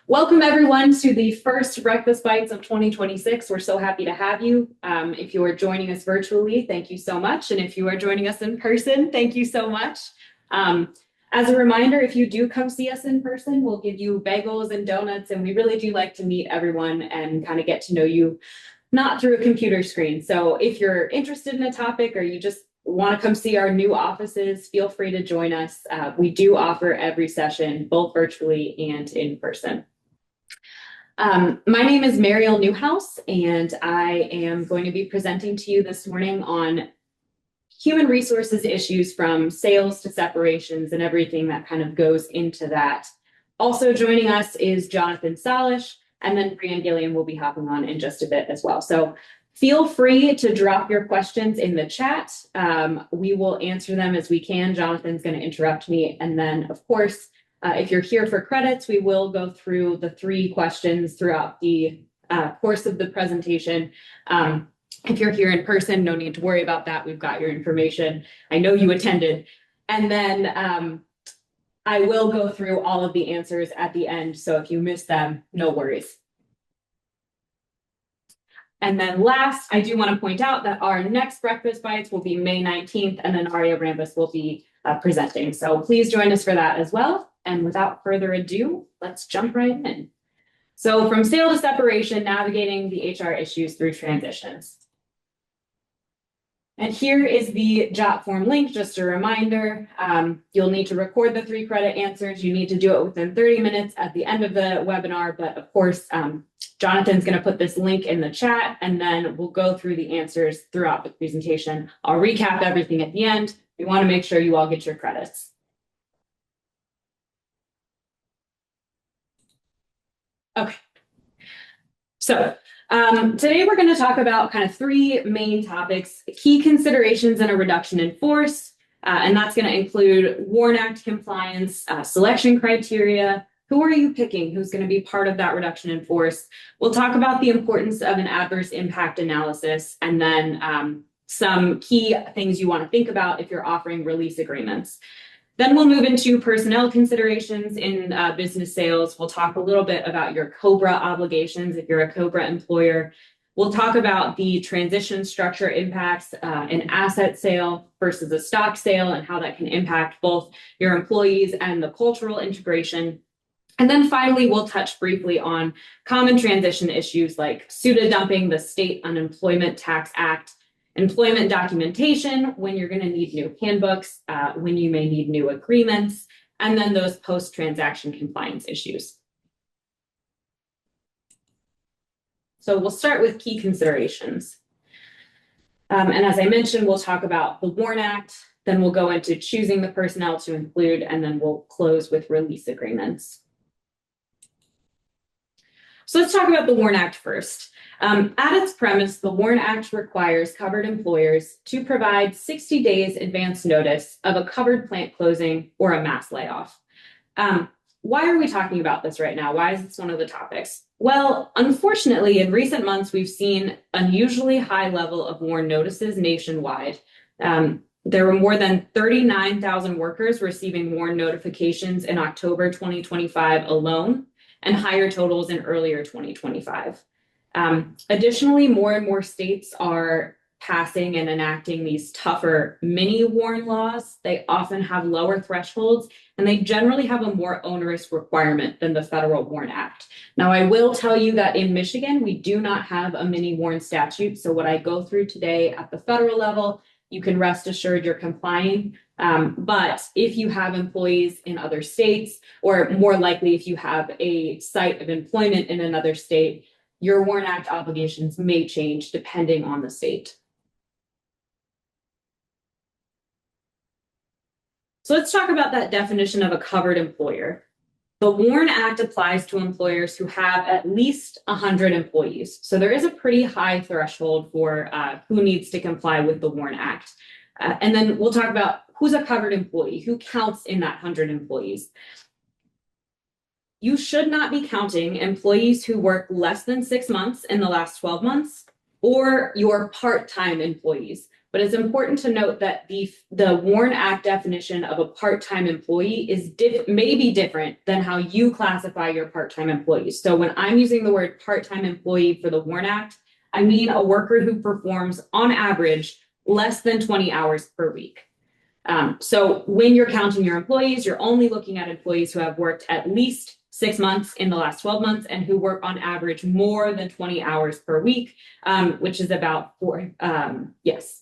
Welcome everyone to the first Breakfast Bites of 2026. We're so happy to have you. If you are joining us virtually, thank you so much. And if you are joining us in person, thank you so much. As a reminder, if you do come see us in person, we'll give you bagels and donuts, and we really do like to meet everyone and kind of get to know you, not through a computer screen. So if you're interested in a topic or you just want to come see our new offices, feel free to join us. We do offer every session, both virtually and in person. My name is Mariel Newhouse, and I am going to be presenting to you this morning on human resources issues from sales to separations and everything that kind of goes into that. Also joining us is Jonathan Salish, and then Brian Gilliam will be hopping on in just a bit as well. So feel free to drop your questions in the chat. We will answer them as we can. Jonathan's going to interrupt me, and then of course, if you're here for credits, we will go through the 3 questions throughout the course of the presentation. If you're here in person, no need to worry about that. We've got your information. I know you attended. And then I will go through all of the answers at the end. So if you miss them, no worries. And then last, I do want to point out that our next Breakfast Bites will be May 19th, and then Aria Rambus will be presenting. So please join us for that as well. And without further ado, let's jump right in. So from sale to separation, navigating the HR issues through transitions. And here is the jot form link, just a reminder. You'll need to record the 3 credit answers. You need to do it within 30 minutes at the end of the webinar. But of course, Jonathan's going to put this link in the chat, and then we'll go through the answers throughout the presentation. I'll recap everything at the end. We want to make sure you all get your credits. Okay, so today we're going to talk about kind of 3 main topics: key considerations in a reduction in force, and that's going to include WARN Act compliance, selection criteria, who are you picking, who's going to be part of that reduction in force. We'll talk about the importance of an adverse impact analysis, and then some key things you want to think about if you're offering release agreements. Then we'll move into personnel considerations in business sales. We'll talk a little bit about your COBRA obligations if you're a COBRA employer. We'll talk about the transition structure impacts, an asset sale versus a stock sale, and how that can impact both your employees and the cultural integration. And then finally, we'll touch briefly on common transition issues like SUTA dumping, the State Unemployment Tax Act, employment documentation, when you're going to need new handbooks, when you may need new agreements, and then those post-transaction compliance issues. So we'll start with key considerations. And as I mentioned, we'll talk about the WARN Act, then we'll go into choosing the personnel to include, and then we'll close with release agreements. So let's talk about the WARN Act first. At its premise, the WARN Act requires covered employers to provide 60 days advance notice of a covered plant closing or a mass layoff. Why are we talking about this right now? Why is this one of the topics? Well, unfortunately, in recent months, we've seen unusually high level of WARN notices nationwide. There were more than 39,000 workers receiving WARN notifications in October 2025 alone, and higher totals in earlier 2025. Additionally, more and more states are passing and enacting these tougher mini WARN laws. They often have lower thresholds, and they generally have a more onerous requirement than the federal WARN Act. Now, I will tell you that in Michigan, we do not have a mini WARN statute. So what I go through today at the federal level, you can rest assured you're complying. But if you have employees in other states, or more likely if you have a site of employment in another state, your WARN Act obligations may change depending on the state. So let's talk about that definition of a covered employer. The WARN Act applies to employers who have at least 100 employees. So there is a pretty high threshold for who needs to comply with the WARN Act. And then we'll talk about who's a covered employee, who counts in that 100 employees. You should not be counting employees who work less than 6 months in the last 12 months, or your part-time employees. But it's important to note that the WARN Act definition of a part-time employee is may be different than how you classify your part-time employees. So when I'm using the word part-time employee for the WARN Act, I mean a worker who performs on average less than 20 hours per week. So when you're counting your employees, you're only looking at employees who have worked at least 6 months in the last 12 months and who work on average more than 20 hours per week, which is about 4. Yes.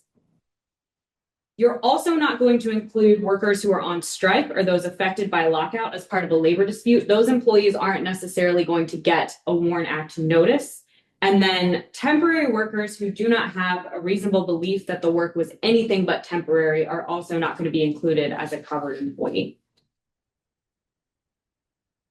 You're also not going to include workers who are on strike or those affected by lockout as part of a labor dispute. Those employees aren't necessarily going to get a WARN Act notice. And then temporary workers who do not have a reasonable belief that the work was anything but temporary are also not going to be included as a covered employee.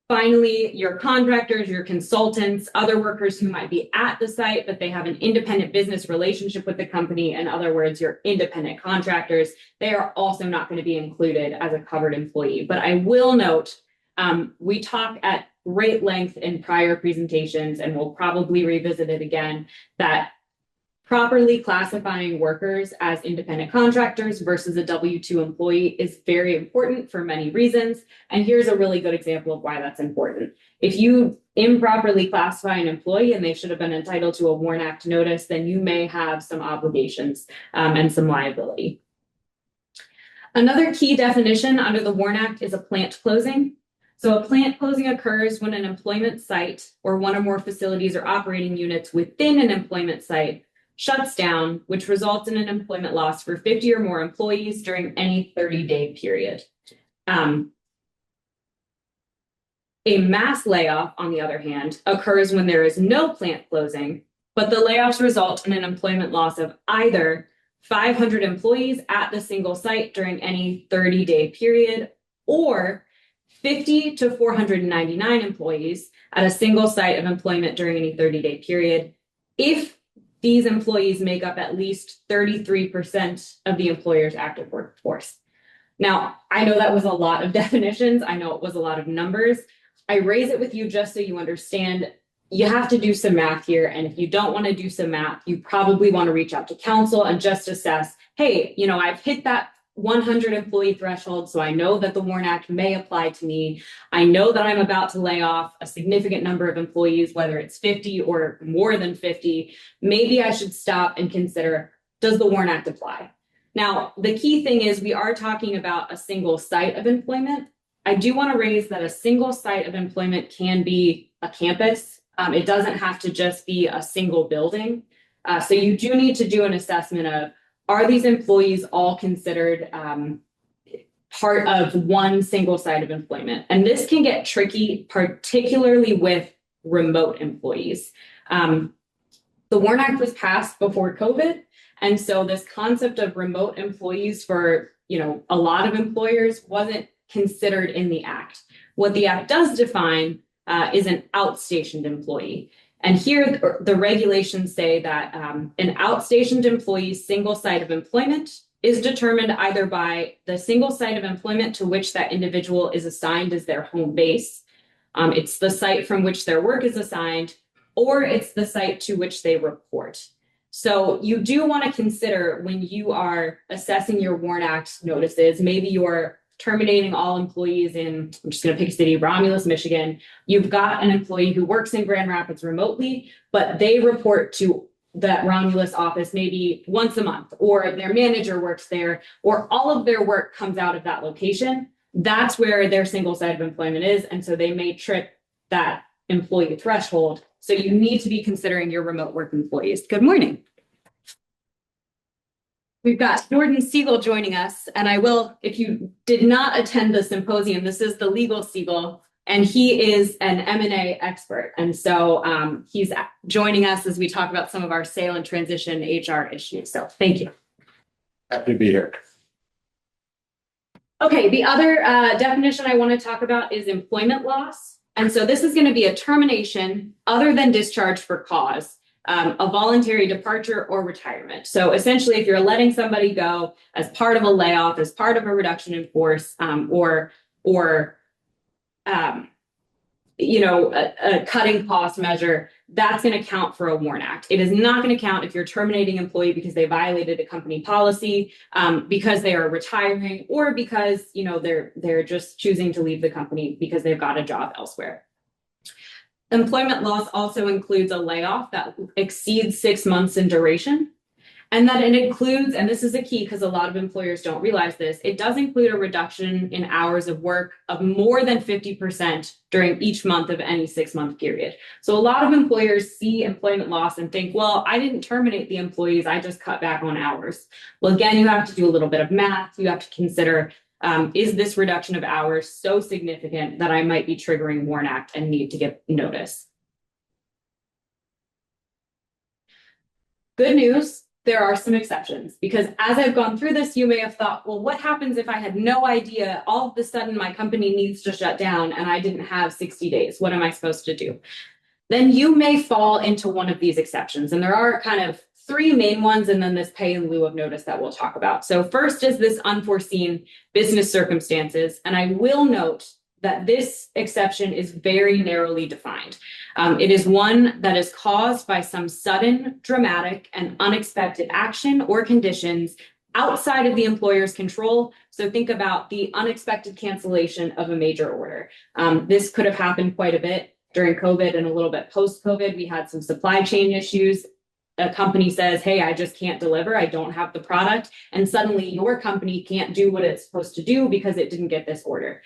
Finally, your contractors, your consultants, other workers who might be at the site, but they have an independent business relationship with the company. In other words, your independent contractors, they are also not going to be included as a covered employee. But I will note, we talk at great length in prior presentations, and we'll probably revisit it again, that properly classifying workers as independent contractors versus a W-2 employee is very important for many reasons. And here's a really good example of why that's important. If you improperly classify an employee and they should have been entitled to a WARN Act notice, then you may have some obligations and some liability. Another key definition under the WARN Act is a plant closing. So a plant closing occurs when an employment site or one or more facilities or operating units within an employment site shuts down, which results in an employment loss for 50 or more employees during any 30-day period. A mass layoff, on the other hand, occurs when there is no plant closing, but the layoffs result in an employment loss of either 500 employees at the single site during any 30-day period, or 50 to 499 employees at a single site of employment during any 30-day period, if these employees make up at least 33% of the employer's active workforce. Now, I know that was a lot of definitions. I know it was a lot of numbers. I raise it with you just so you understand you have to do some math here. And if you don't want to do some math, you probably want to reach out to counsel and just assess, hey, you know, I've hit that 100 employee threshold, so I know that the WARN Act may apply to me. I know that I'm about to lay off a significant number of employees, whether it's 50 or more than 50. Maybe I should stop and consider, does the WARN Act apply? Now, the key thing is we are talking about a single site of employment. I do want to raise that a single site of employment can be a campus. It doesn't have to just be a single building. So you do need to do an assessment of, are these employees all considered part of one single site of employment? And this can get tricky, particularly with remote employees. The WARN Act was passed before COVID. And so this concept of remote employees for, you know, a lot of employers wasn't considered in the Act. What the Act does define is an outstationed employee. And here the regulations say that an outstationed employee's single site of employment is determined either by the single site of employment to which that individual is assigned as their home base. It's the site from which their work is assigned, or it's the site to which they report. So you do want to consider when you are assessing your WARN Act notices, maybe you're terminating all employees in, I'm just going to pick a city, Romulus, Michigan. You've got an employee who works in Grand Rapids remotely, but they report to that Romulus office maybe once a month, or their manager works there, or all of their work comes out of that location. That's where their single site of employment is. And so they may trip that employee threshold. So you need to be considering your remote work employees. Good morning. We've got Jordan Siegel joining us, and I will, if you did not attend the symposium, this is the legal Siegel, and he is an M&A expert. And so he's joining us as we talk about some of our sale and transition HR issues. So thank you. Happy to be here. Okay, the other definition I want to talk about is employment loss. And so this is going to be a termination other than discharge for cause. A voluntary departure or retirement. So essentially, if you're letting somebody go as part of a layoff, as part of a reduction in force, or a cutting cost measure, that's going to count for a WARN Act. It is not going to count if you're terminating an employee because they violated a company policy, because they are retiring, or because they're just choosing to leave the company because they've got a job elsewhere. Employment loss also includes a layoff that exceeds 6 months in duration. And that it includes, and this is a key because a lot of employers don't realize this, it does include a reduction in hours of work of more than 50% during each month of any 6-month period. So a lot of employers see employment loss and think, well, I didn't terminate the employees, I just cut back on hours. Well, again, you have to do a little bit of math. You have to consider, is this reduction of hours so significant that I might be triggering WARN Act and need to give notice? Good news. There are some exceptions, because as I've gone through this, you may have thought, well, what happens if I had no idea all of a sudden my company needs to shut down and I didn't have 60 days? What am I supposed to do? Then you may fall into one of these exceptions. And there are kind of 3 main ones, and then this pay in lieu of notice that we'll talk about. So first is this unforeseen business circumstances. And I will note that this exception is very narrowly defined. It is one that is caused by some sudden, dramatic, and unexpected action or conditions outside of the employer's control. So think about the unexpected cancellation of a major order. This could have happened quite a bit during COVID and a little bit post-COVID. We had some supply chain issues. A company says, hey, I just can't deliver, I don't have the product. And suddenly your company can't do what it's supposed to do because it didn't get this order.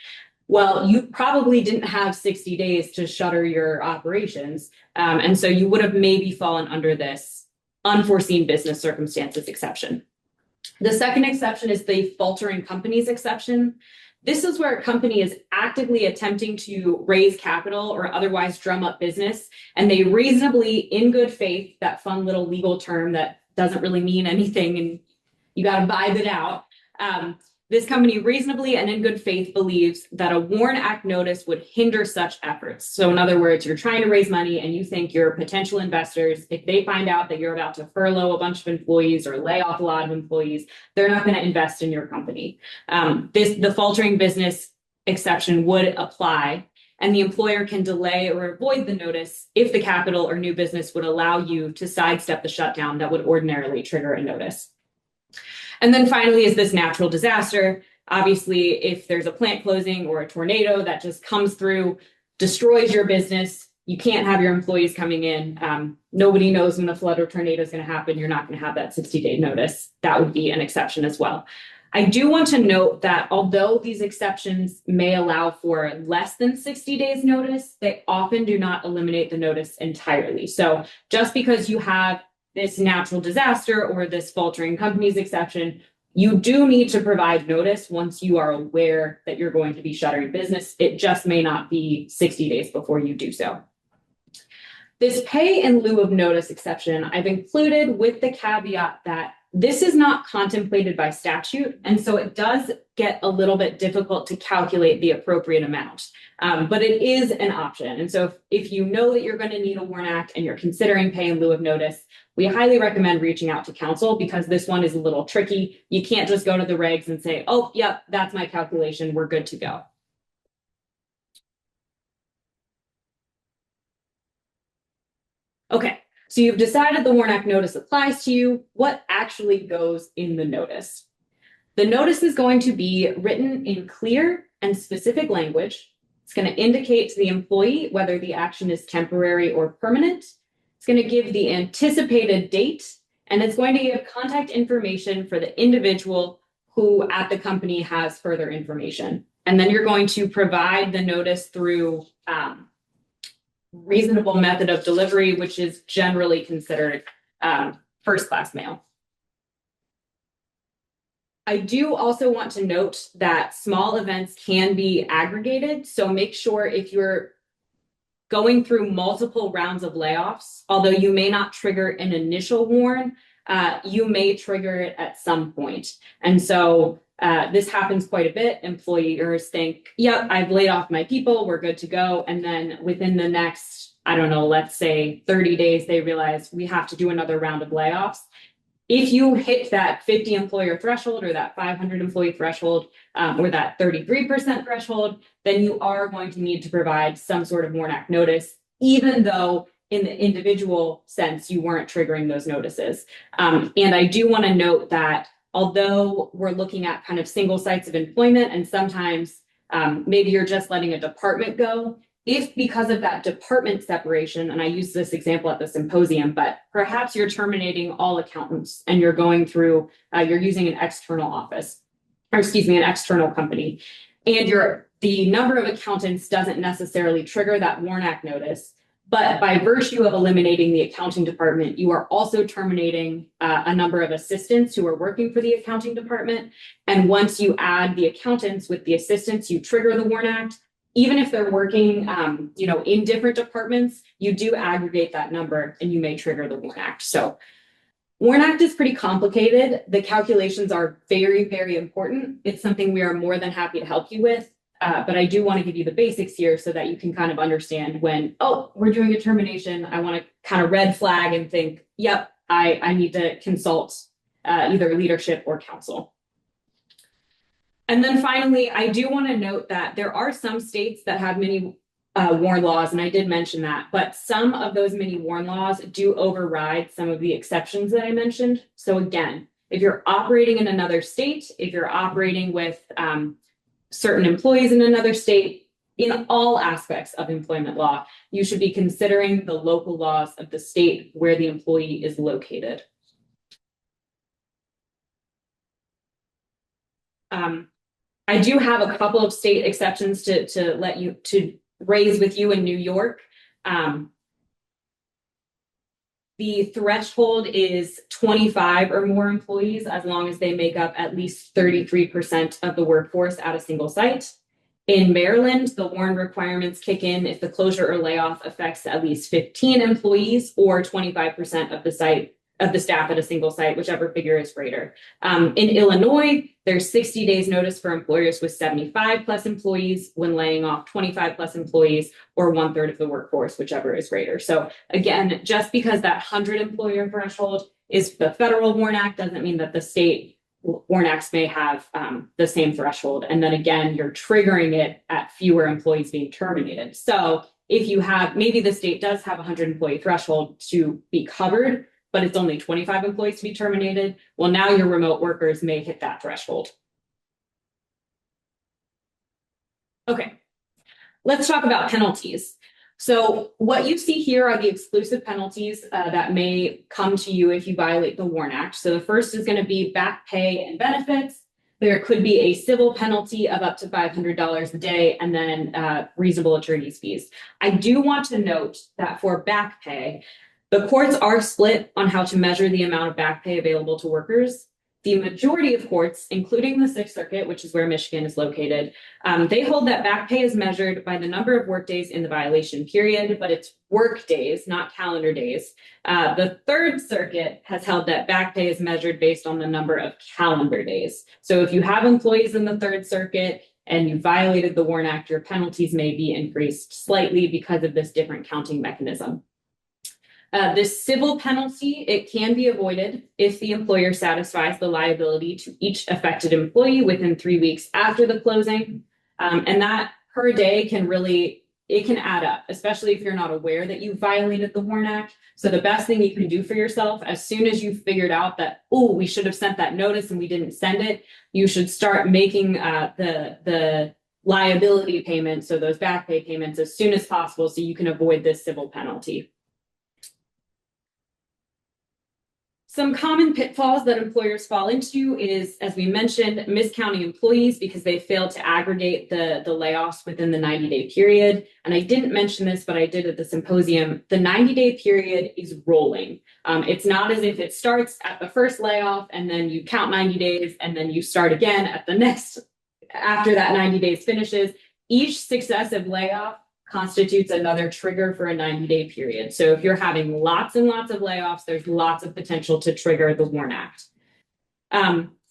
Well, you probably didn't have 60 days to shutter your operations. And so you would have maybe fallen under this unforeseen business circumstances exception. The second exception is the faltering companies exception. This is where a company is actively attempting to raise capital or otherwise drum up business, and they reasonably, in good faith, that fun little legal term that doesn't really mean anything and you got to vibe it out. This company reasonably and in good faith believes that a WARN Act notice would hinder such efforts. So in other words, you're trying to raise money and you think your potential investors, if they find out that you're about to furlough a bunch of employees or lay off a lot of employees, they're not going to invest in your company. The faltering business exception would apply, and the employer can delay or avoid the notice if the capital or new business would allow you to sidestep the shutdown that would ordinarily trigger a notice. And then finally is this natural disaster. Obviously, if there's a plant closing or a tornado that just comes through, destroys your business, you can't have your employees coming in. Nobody knows when a flood or tornado is going to happen. You're not going to have that 60-day notice. That would be an exception as well. I do want to note that although these exceptions may allow for less than 60 days notice, they often do not eliminate the notice entirely. So just because you have this natural disaster or this faltering companies exception, you do need to provide notice once you are aware that you're going to be shuttering business. It just may not be 60 days before you do so. This pay in lieu of notice exception, I've included with the caveat that this is not contemplated by statute, and so it does get a little bit difficult to calculate the appropriate amount, but it is an option. And so if you know that you're going to need a WARN Act and you're considering pay in lieu of notice, we highly recommend reaching out to counsel because this one is a little tricky. You can't just go to the regs and say, oh, yep, that's my calculation, we're good to go. Okay. So you've decided the WARN Act notice applies to you. What actually goes in the notice? The notice is going to be written in clear and specific language. It's going to indicate to the employee whether the action is temporary or permanent. It's going to give the anticipated date, and it's going to give contact information for the individual who at the company has further information. And then you're going to provide the notice through reasonable method of delivery, which is generally considered first-class mail. I do also want to note that small events can be aggregated, so make sure if you're going through multiple rounds of layoffs, although you may not trigger an initial warn, you may trigger it at some point. And so this happens quite a bit. Employers think, yep, I've laid off my people, we're good to go. And then within the next, I don't know, let's say 30 days, they realize we have to do another round of layoffs. If you hit that 50 employer threshold or that 500 employee threshold or that 33% threshold, then you are going to need to provide some sort of WARN Act notice, even though in the individual sense, you weren't triggering those notices. And I do want to note that although we're looking at kind of single sites of employment and sometimes maybe you're just letting a department go, if because of that department separation, and I used this example at the symposium, but perhaps you're terminating all accountants and you're going through, you're using an external office, or excuse me, an external company, and the number of accountants doesn't necessarily trigger that WARN Act notice. But by virtue of eliminating the accounting department, you are also terminating a number of assistants who are working for the accounting department. And once you add the accountants with the assistants, you trigger the WARN Act. Even if they're working, in different departments, you do aggregate that number and you may trigger the WARN Act. So WARN Act is pretty complicated. The calculations are very, very important. It's something we are more than happy to help you with. But I do want to give you the basics here so that you can kind of understand when, we're doing a termination. I want to kind of red flag and think, yep, I need to consult either leadership or counsel. And then finally, I do want to note that there are some states that have many WARN laws, and I did mention that, but some of those mini WARN laws do override some of the exceptions that I mentioned. So again, if you're operating in another state, if you're operating with certain employees in another state, in all aspects of employment law, you should be considering the local laws of the state where the employee is located. I do have a couple of state exceptions to raise with you in New York. The threshold is 25 or more employees as long as they make up at least 33% of the workforce at a single site. In Maryland, the WARN requirements kick in if the closure or layoff affects at least 15 employees or 25% of the staff at a single site, whichever figure is greater. In Illinois, there's 60 days notice for employers with 75 plus employees when laying off 25 plus employees or 1/3 of the workforce, whichever is greater. So again, just because that 100 employer threshold is the federal WARN Act doesn't mean that the state WARN Acts may have the same threshold. And then again, you're triggering it at fewer employees being terminated. So if you have, maybe the state does have a 100 employee threshold to be covered, but it's only 25 employees to be terminated. Well, now your remote workers may hit that threshold. Okay, let's talk about penalties. So what you see here are the exclusive penalties that may come to you if you violate the WARN Act. So the first is going to be back pay and benefits. There could be a civil penalty of up to $500 a day and then reasonable attorney's fees. I do want to note that for back pay, the courts are split on how to measure the amount of back pay available to workers. The majority of courts, including the Sixth Circuit, which is where Michigan is located, they hold that back pay is measured by the number of workdays in the violation period, but it's work days, not calendar days. The Third Circuit has held that back pay is measured based on the number of calendar days. So if you have employees in the Third Circuit and you violated the WARN Act, your penalties may be increased slightly because of this different counting mechanism. This civil penalty, it can be avoided if the employer satisfies the liability to each affected employee within 3 weeks after the closing. And that per day it can add up, especially if you're not aware that you violated the WARN Act. So the best thing you can do for yourself, as soon as you figured out that, we should have sent that notice and we didn't send it, you should start making the liability payments, so those back pay payments, as soon as possible so you can avoid this civil penalty. Some common pitfalls that employers fall into is, as we mentioned, miscounting employees because they failed to aggregate the layoffs within the 90-day period. And I didn't mention this, but I did at the symposium. The 90-day period is rolling. It's not as if it starts at the first layoff and then you count 90 days and then you start again at the next, after that 90 days finishes. Each successive layoff constitutes another trigger for a 90-day period. So if you're having lots and lots of layoffs, there's lots of potential to trigger the WARN Act.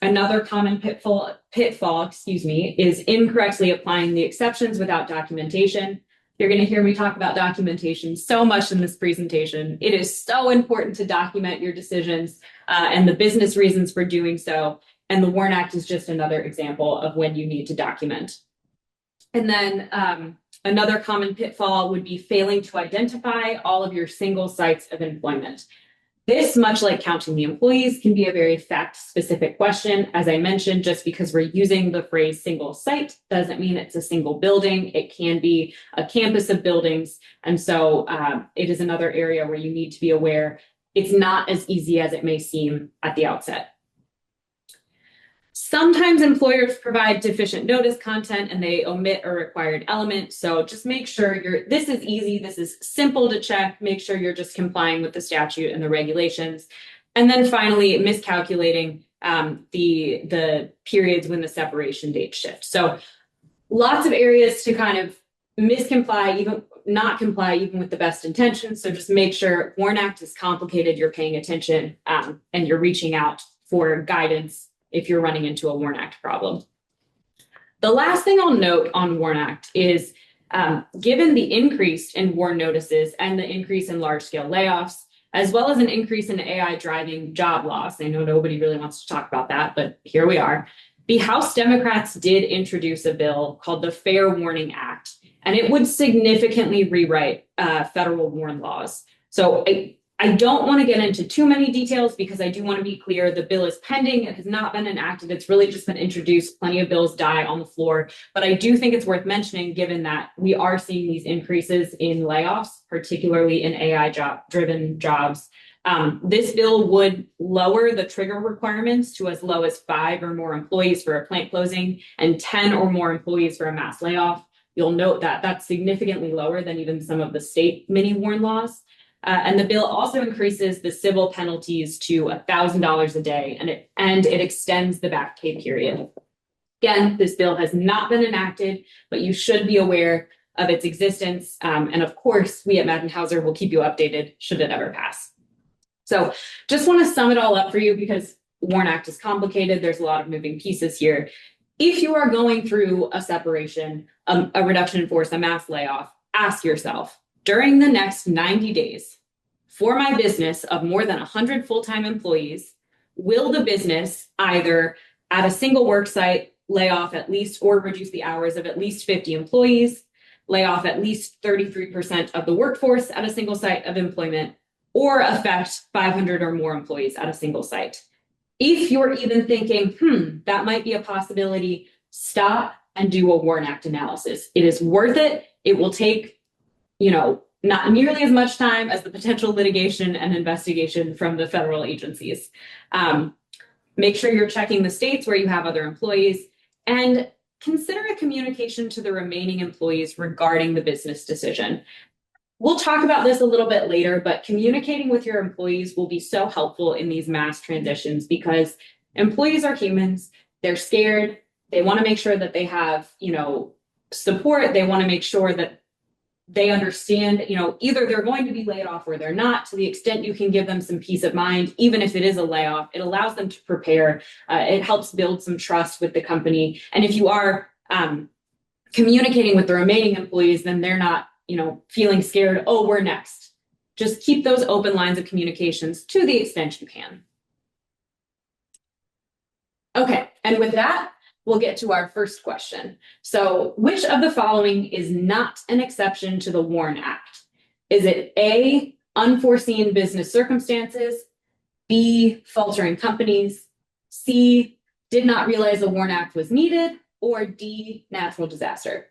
Another common pitfall, is incorrectly applying the exceptions without documentation. You're going to hear me talk about documentation so much in this presentation. It is so important to document your decisions and the business reasons for doing so. And the WARN Act is just another example of when you need to document. And then another common pitfall would be failing to identify all of your single sites of employment. This, much like counting the employees, can be a very fact-specific question. As I mentioned, just because we're using the phrase single site doesn't mean it's a single building. It can be a campus of buildings. And so it is another area where you need to be aware it's not as easy as it may seem at the outset. Sometimes employers provide deficient notice content and they omit a required element. So just make sure this is easy. This is simple to check. Make sure you're just complying with the statute and the regulations. And then finally, miscalculating the periods when the separation date shifts. So lots of areas to kind of miscomply, even not comply, even with the best intentions. So just make sure WARN Act is complicated. You're paying attention and you're reaching out for guidance if you're running into a WARN Act problem. The last thing I'll note on WARN Act is given the increase in WARN notices and the increase in large-scale layoffs, as well as an increase in AI driving job loss, I know nobody really wants to talk about that, but here we are. The House Democrats did introduce a bill called the Fair Warning Act, and it would significantly rewrite federal WARN laws. So I don't want to get into too many details because I do want to be clear. The bill is pending. It has not been enacted. It's really just been introduced. Plenty of bills die on the floor. But I do think it's worth mentioning given that we are seeing these increases in layoffs, particularly in AI-driven jobs. This bill would lower the trigger requirements to as low as 5 or more employees for a plant closing and 10 or more employees for a mass layoff. You'll note that that's significantly lower than even some of the state mini WARN laws. And the bill also increases the civil penalties to $1,000 a day, and it extends the back pay period. Again, this bill has not been enacted, but you should be aware of its existence. And of course, we at Maddin Hauser will keep you updated should it ever pass. So just want to sum it all up for you because WARN Act is complicated. There's a lot of moving pieces here. If you are going through a separation, a reduction in force, a mass layoff, ask yourself, during the next 90 days, for my business of more than 100 full-time employees, will the business either at a single work site lay off at least or reduce the hours of at least 50 employees, lay off at least 33% of the workforce at a single site of employment, or affect 500 or more employees at a single site? If you're even thinking, that might be a possibility, stop and do a WARN Act analysis. It is worth it. It will take not nearly as much time as the potential litigation and investigation from the federal agencies. Make sure you're checking the states where you have other employees and consider a communication to the remaining employees regarding the business decision. We'll talk about this a little bit later, but communicating with your employees will be so helpful in these mass transitions because employees are humans. They're scared. They want to make sure that they have, support. They want to make sure that they understand, either they're going to be laid off or they're not. To the extent you can give them some peace of mind, even if it is a layoff, it allows them to prepare. It helps build some trust with the company. And if you are communicating with the remaining employees, then they're not, feeling scared, oh, we're next. Just keep those open lines of communications to the extent you can. Okay, and with that, we'll get to our first question. So which of the following is not an exception to the WARN Act? Is it A, unforeseen business circumstances, B, faltering companies, C, did not realize the WARN Act was needed, or D, natural disaster?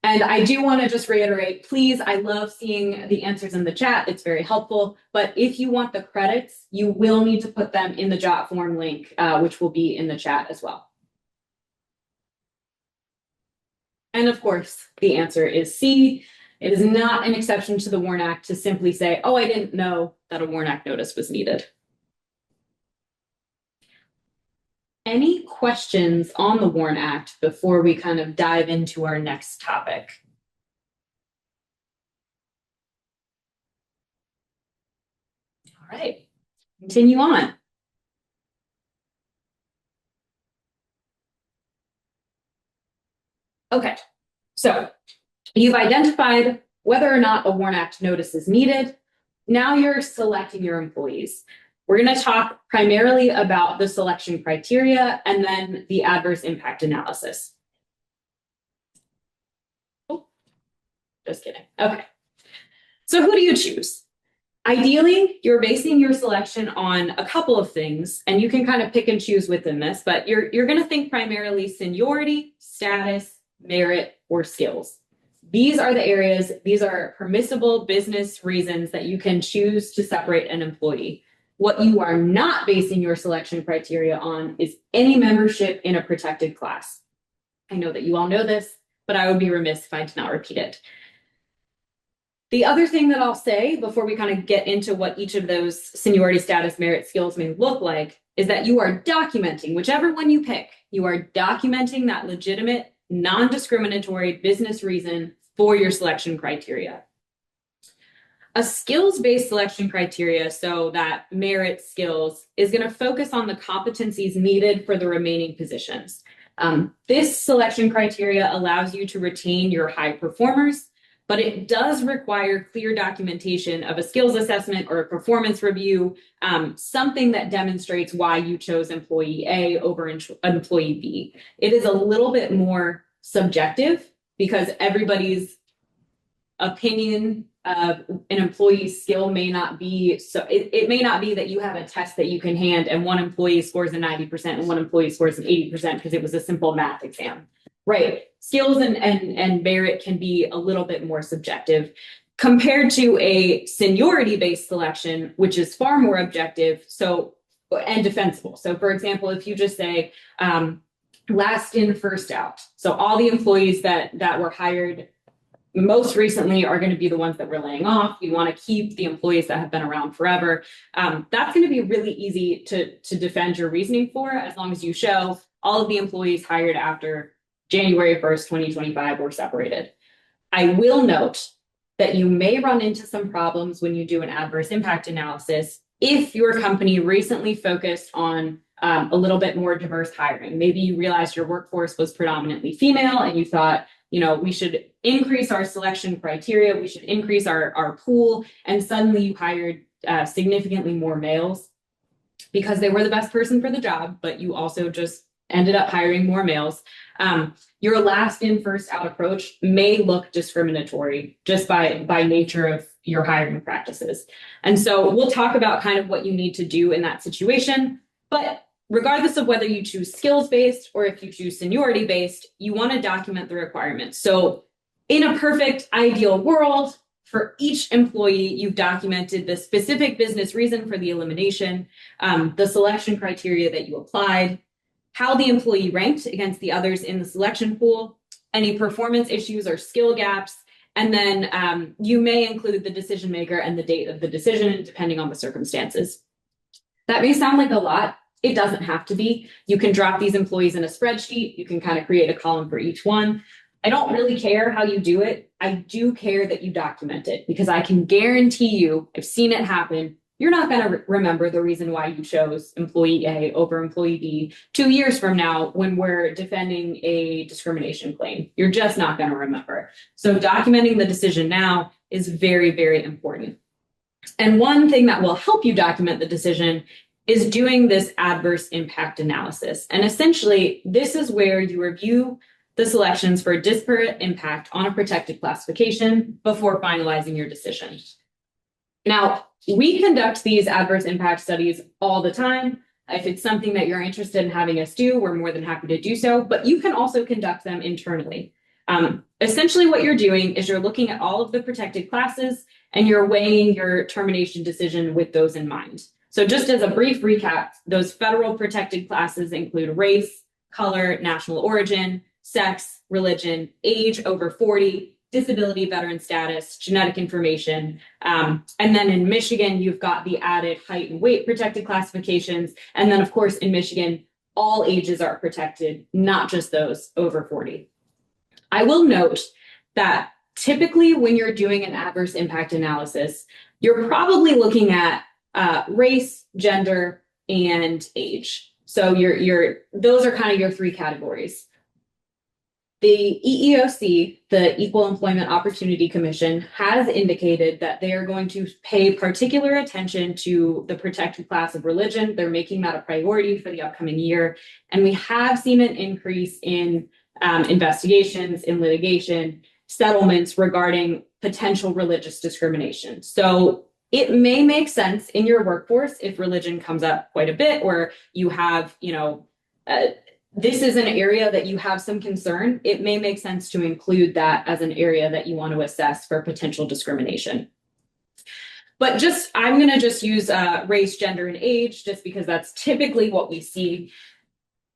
And I do want to just reiterate, please, I love seeing the answers in the chat. It's very helpful. But if you want the credits, you will need to put them in the jot form link, which will be in the chat as well. And of course, the answer is C. It is not an exception to the WARN Act to simply say, oh, I didn't know that a WARN Act notice was needed. Any questions on the WARN Act before we kind of dive into our next topic? All right, continue on. Okay, so You've identified whether or not a WARN Act notice is needed. Now you're selecting your employees. We're going to talk primarily about the selection criteria and then the adverse impact analysis. Oh, just kidding. Okay. So who do you choose? Ideally, you're basing your selection on a couple of things, and you can kind of pick and choose within this, but you're going to think primarily seniority, status, merit, or skills. These are the areas, these are permissible business reasons that you can choose to separate an employee. What you are not basing your selection criteria on is any membership in a protected class. I know that you all know this, but I would be remiss if I did not repeat it. The other thing that I'll say before we kind of get into what each of those seniority, status, merit, skills may look like is that you are documenting, whichever one you pick, you are documenting that legitimate, non-discriminatory business reason for your selection criteria. A skills-based selection criteria, so that merit skills, is going to focus on the competencies needed for the remaining positions. This selection criteria allows you to retain your high performers, but it does require clear documentation of a skills assessment or a performance review, something that demonstrates why you chose employee A over employee B. It is a little bit more subjective because everybody's opinion of an employee's skill may not be, so it may not be that you have a test that you can hand and one employee scores a 90% and one employee scores an 80% because it was a simple math exam. Right. Skills and merit can be a little bit more subjective compared to a seniority-based selection, which is far more objective and defensible. So, for example, if you just say last in, first out. So all the employees that were hired most recently are going to be the ones that we're laying off. We want to keep the employees that have been around forever. That's going to be really easy to defend your reasoning for as long as you show all of the employees hired after January 1st, 2025 were separated. I will note that you may run into some problems when you do an adverse impact analysis if your company recently focused on a little bit more diverse hiring. Maybe you realized your workforce was predominantly female and you thought, we should increase our selection criteria, we should increase our pool, and suddenly you hired significantly more males because they were the best person for the job, but you also just ended up hiring more males. Your last in, first out approach may look discriminatory just by nature of your hiring practices. And so we'll talk about kind of what you need to do in that situation. But regardless of whether you choose skills-based or if you choose seniority-based, you want to document the requirements. So in a perfect ideal world, for each employee, you've documented the specific business reason for the elimination, the selection criteria that you applied, how the employee ranked against the others in the selection pool, any performance issues or skill gaps, and then you may include the decision maker and the date of the decision, depending on the circumstances. That may sound like a lot. It doesn't have to be. You can drop these employees in a spreadsheet. You can kind of create a column for each one. I don't really care how you do it. I do care that you document it because I can guarantee you, I've seen it happen, you're not going to remember the reason why you chose employee A over employee B 2 years from now when we're defending a discrimination claim. You're just not going to remember. So documenting the decision now is very, very important. And one thing that will help you document the decision is doing this adverse impact analysis. And essentially, this is where you review the selections for disparate impact on a protected classification before finalizing your decision. Now, we conduct these adverse impact studies all the time. If it's something that you're interested in having us do, we're more than happy to do so, but you can also conduct them internally. Essentially, what you're doing is you're looking at all of the protected classes and you're weighing your termination decision with those in mind. So just as a brief recap, those federal protected classes include race, color, national origin, sex, religion, age over 40, disability, veteran status, genetic information. And then in Michigan, you've got the added height and weight protected classifications. And then, of course, in Michigan, all ages are protected, not just those over 40. I will note that typically when you're doing an adverse impact analysis, you're probably looking at race, gender, and age. So those are kind of your three categories. The EEOC, the Equal Employment Opportunity Commission, has indicated that they are going to pay particular attention to the protected class of religion. They're making that a priority for the upcoming year. And we have seen an increase in investigations, in litigation, settlements regarding potential religious discrimination. So it may make sense in your workforce if religion comes up quite a bit, or you have, this is an area that you have some concern. It may make sense to include that as an area that you want to assess for potential discrimination. But I'm going to just use race, gender, and age, just because that's typically what we see.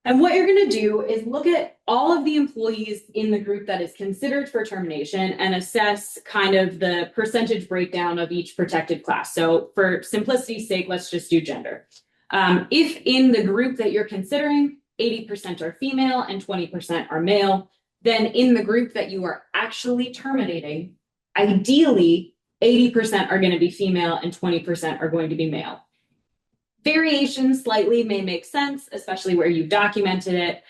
And what you're going to do is look at all of the employees in the group that is considered for termination and assess kind of the percentage breakdown of each protected class. So for simplicity's sake, let's just do gender. If in the group that you're considering, 80% are female and 20% are male, then in the group that you are actually terminating, ideally 80% are going to be female and 20% are going to be male. Variations slightly may make sense, especially where you've documented it.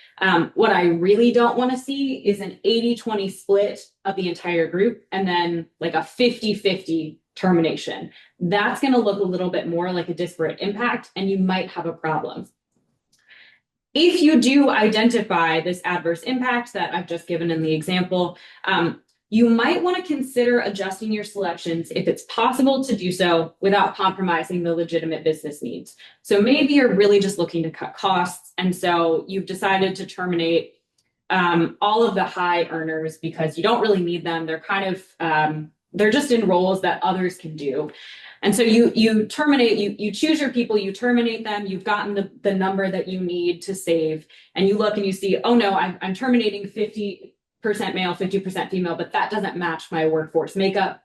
What I really don't want to see is an 80-20 split of the entire group and then like a 50-50 termination. That's going to look a little bit more like a disparate impact, and you might have a problem. If you do identify this adverse impact that I've just given in the example, you might want to consider adjusting your selections if it's possible to do so without compromising the legitimate business needs. So maybe you're really just looking to cut costs, and so you've decided to terminate all of the high earners because you don't really need them. They're kind of, they're just in roles that others can do. And so you terminate, you choose your people, you terminate them, you've gotten the number that you need to save, and you look and you see, oh no, I'm terminating 50% male, 50% female, but that doesn't match my workforce makeup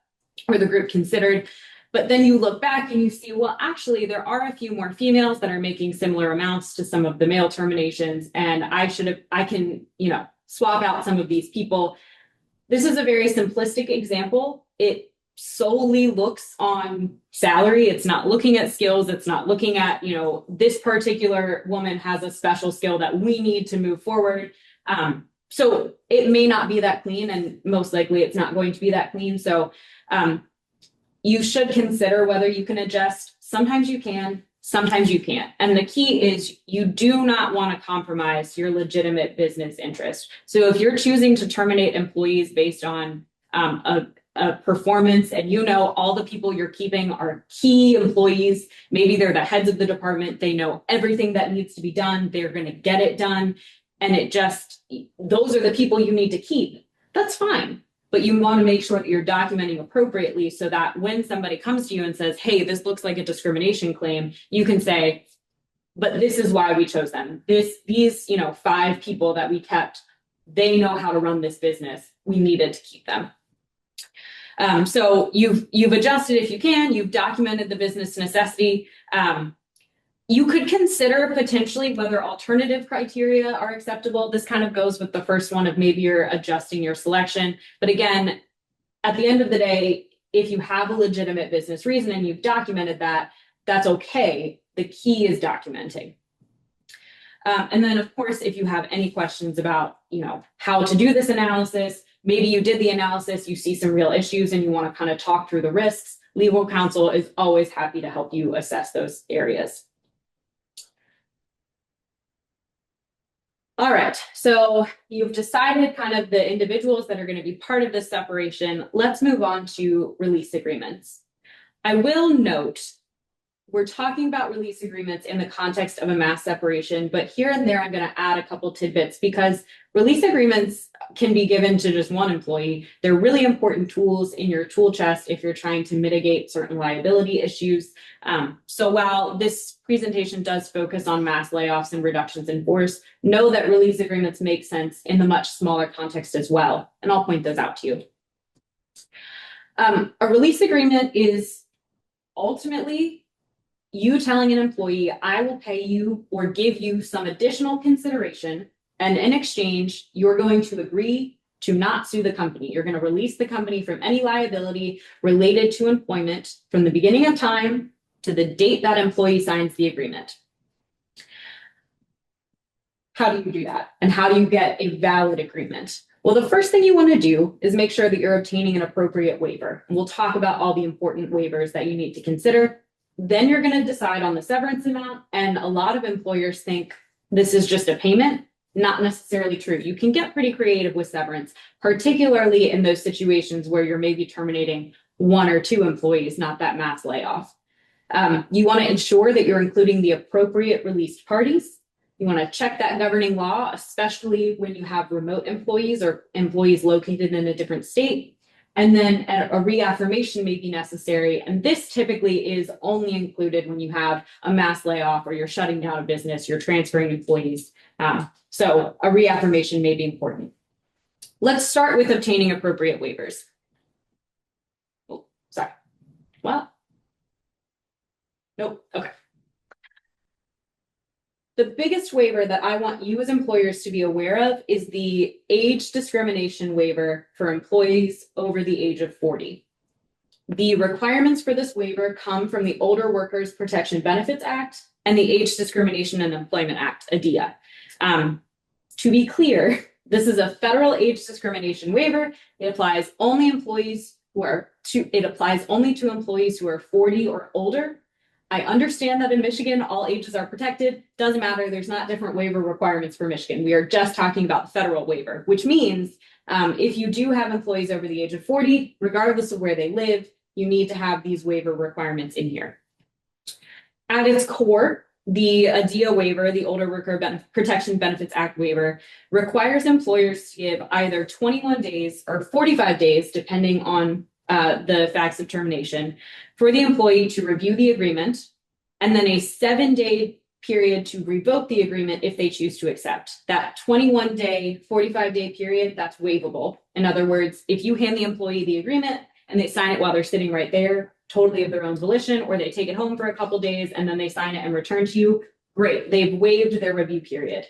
or the group considered. But then you look back and you see, well, actually, there are a few more females that are making similar amounts to some of the male terminations, and I can, swap out some of these people. This is a very simplistic example. It solely looks on salary. It's not looking at skills. It's not looking at, this particular woman has a special skill that we need to move forward. So it may not be that clean, and most likely it's not going to be that clean. So you should consider whether you can adjust. Sometimes you can, sometimes you can't. And the key is you do not want to compromise your legitimate business interest. So if you're choosing to terminate employees based on a performance, and all the people you're keeping are key employees, maybe they're the heads of the department, they know everything that needs to be done, they're going to get it done, and those are the people you need to keep, that's fine. But you want to make sure that you're documenting appropriately so that when somebody comes to you and says, hey, this looks like a discrimination claim, you can say, but this is why we chose them. These 5 people that we kept, they know how to run this business, we needed to keep them. So you've adjusted if you can, you've documented the business necessity. You could consider potentially whether alternative criteria are acceptable. This kind of goes with the first one of maybe you're adjusting your selection. But again, at the end of the day, if you have a legitimate business reason and you've documented that, that's okay. The key is documenting. And then, of course, if you have any questions about, how to do this analysis, maybe you did the analysis, you see some real issues, and you want to kind of talk through the risks, legal counsel is always happy to help you assess those areas. All right, so you've decided kind of the individuals that are going to be part of this separation. Let's move on to release agreements. I will note, we're talking about release agreements in the context of a mass separation, but here and there I'm going to add a couple tidbits because release agreements can be given to just one employee. They're really important tools in your tool chest if you're trying to mitigate certain liability issues. So while this presentation does focus on mass layoffs and reductions in force, know that release agreements make sense in the much smaller context as well. And I'll point those out to you. A release agreement is ultimately you telling an employee, I will pay you or give you some additional consideration, and in exchange, you're going to agree to not sue the company. You're going to release the company from any liability related to employment from the beginning of time to the date that employee signs the agreement. How do you do that? And how do you get a valid agreement? Well, the first thing you want to do is make sure that you're obtaining an appropriate waiver. And we'll talk about all the important waivers that you need to consider. Then you're going to decide on the severance amount. And a lot of employers think this is just a payment. Not necessarily true. You can get pretty creative with severance, particularly in those situations where you're maybe terminating one or two employees, not that mass layoff. You want to ensure that you're including the appropriate released parties. You want to check that governing law, especially when you have remote employees or employees located in a different state. And then a reaffirmation may be necessary. And this typically is only included when you have a mass layoff or you're shutting down a business, you're transferring employees. So a reaffirmation may be important. Let's start with obtaining appropriate waivers. Oh, sorry. Well, nope. Okay. The biggest waiver that I want you as employers to be aware of is the age discrimination waiver for employees over the age of 40. The requirements for this waiver come from the Older Workers Protection Benefits Act and the Age Discrimination and Employment Act, ADEA. To be clear, this is a federal age discrimination waiver. It applies only it applies only to employees who are 40 or older. I understand that in Michigan, all ages are protected. Doesn't matter. There's not different waiver requirements for Michigan. We are just talking about the federal waiver, which means if you do have employees over the age of 40, regardless of where they live, you need to have these waiver requirements in here. At its core, the ADEA waiver, the Older Worker Protection Benefits Act waiver, requires employers to give either 21 days or 45 days, depending on the facts of termination, for the employee to review the agreement, and then a 7-day period to revoke the agreement if they choose to accept. That 21-day, 45-day period, that's waivable. In other words, if you hand the employee the agreement and they sign it while they're sitting right there, totally of their own volition, or they take it home for a couple days and then they sign it and return to you, great, they've waived their review period.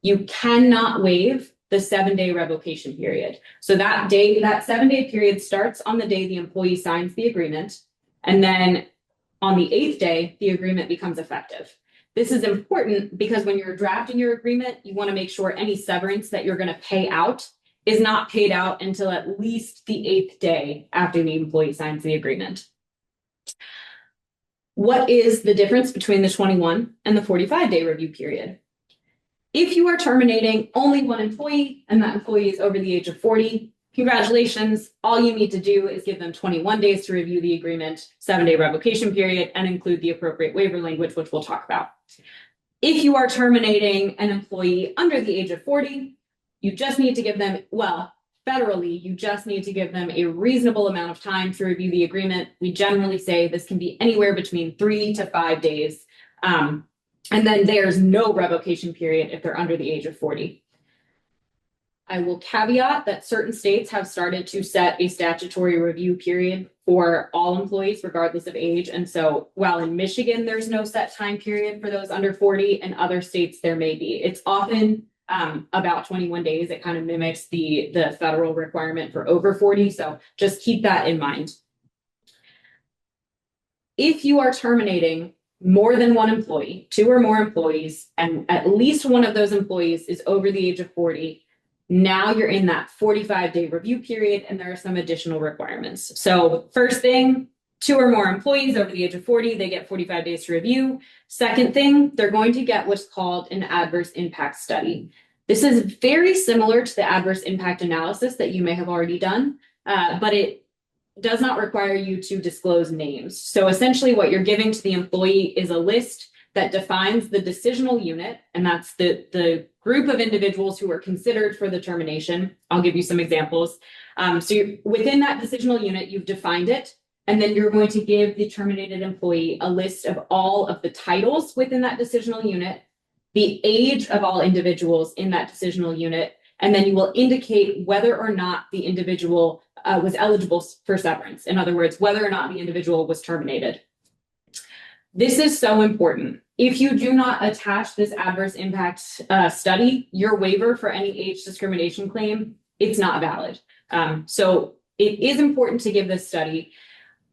You cannot waive the 7-day revocation period. So that 7-day period starts on the day the employee signs the agreement. And then on the 8th day, the agreement becomes effective. This is important because when you're drafting your agreement, you want to make sure any severance that you're going to pay out is not paid out until at least the 8th day after the employee signs the agreement. What is the difference between the 21 and the 45-day review period? If you are terminating only one employee and that employee is over the age of 40, congratulations. All you need to do is give them 21 days to review the agreement, 7-day revocation period, and include the appropriate waiver language, which we'll talk about. If you are terminating an employee under the age of 40, you just need to give them, federally, you just need to give them a reasonable amount of time to review the agreement. We generally say this can be anywhere between 3 to 5 days. And then there's no revocation period if they're under the age of 40. I will caveat that certain states have started to set a statutory review period for all employees, regardless of age. And so while in Michigan, there's no set time period for those under 40, in other states there may be. It's often about 21 days. It kind of mimics the federal requirement for over 40. So just keep that in mind. If you are terminating more than one employee, 2 or more employees, and at least one of those employees is over the age of 40, now you're in that 45-day review period, and there are some additional requirements. So first thing, 2 or more employees over the age of 40, they get 45 days to review. Second thing, they're going to get what's called an adverse impact study. This is very similar to the adverse impact analysis that you may have already done, but it does not require you to disclose names. So essentially what you're giving to the employee is a list that defines the decisional unit, and that's the group of individuals who are considered for the termination. I'll give you some examples. So within that decisional unit, you've defined it, and then you're going to give the terminated employee a list of all of the titles within that decisional unit, the age of all individuals in that decisional unit, and then you will indicate whether or not the individual was eligible for severance. In other words, whether or not the individual was terminated. This is so important. If you do not attach this adverse impact study, your waiver for any age discrimination claim, it's not valid. So it is important to give this study.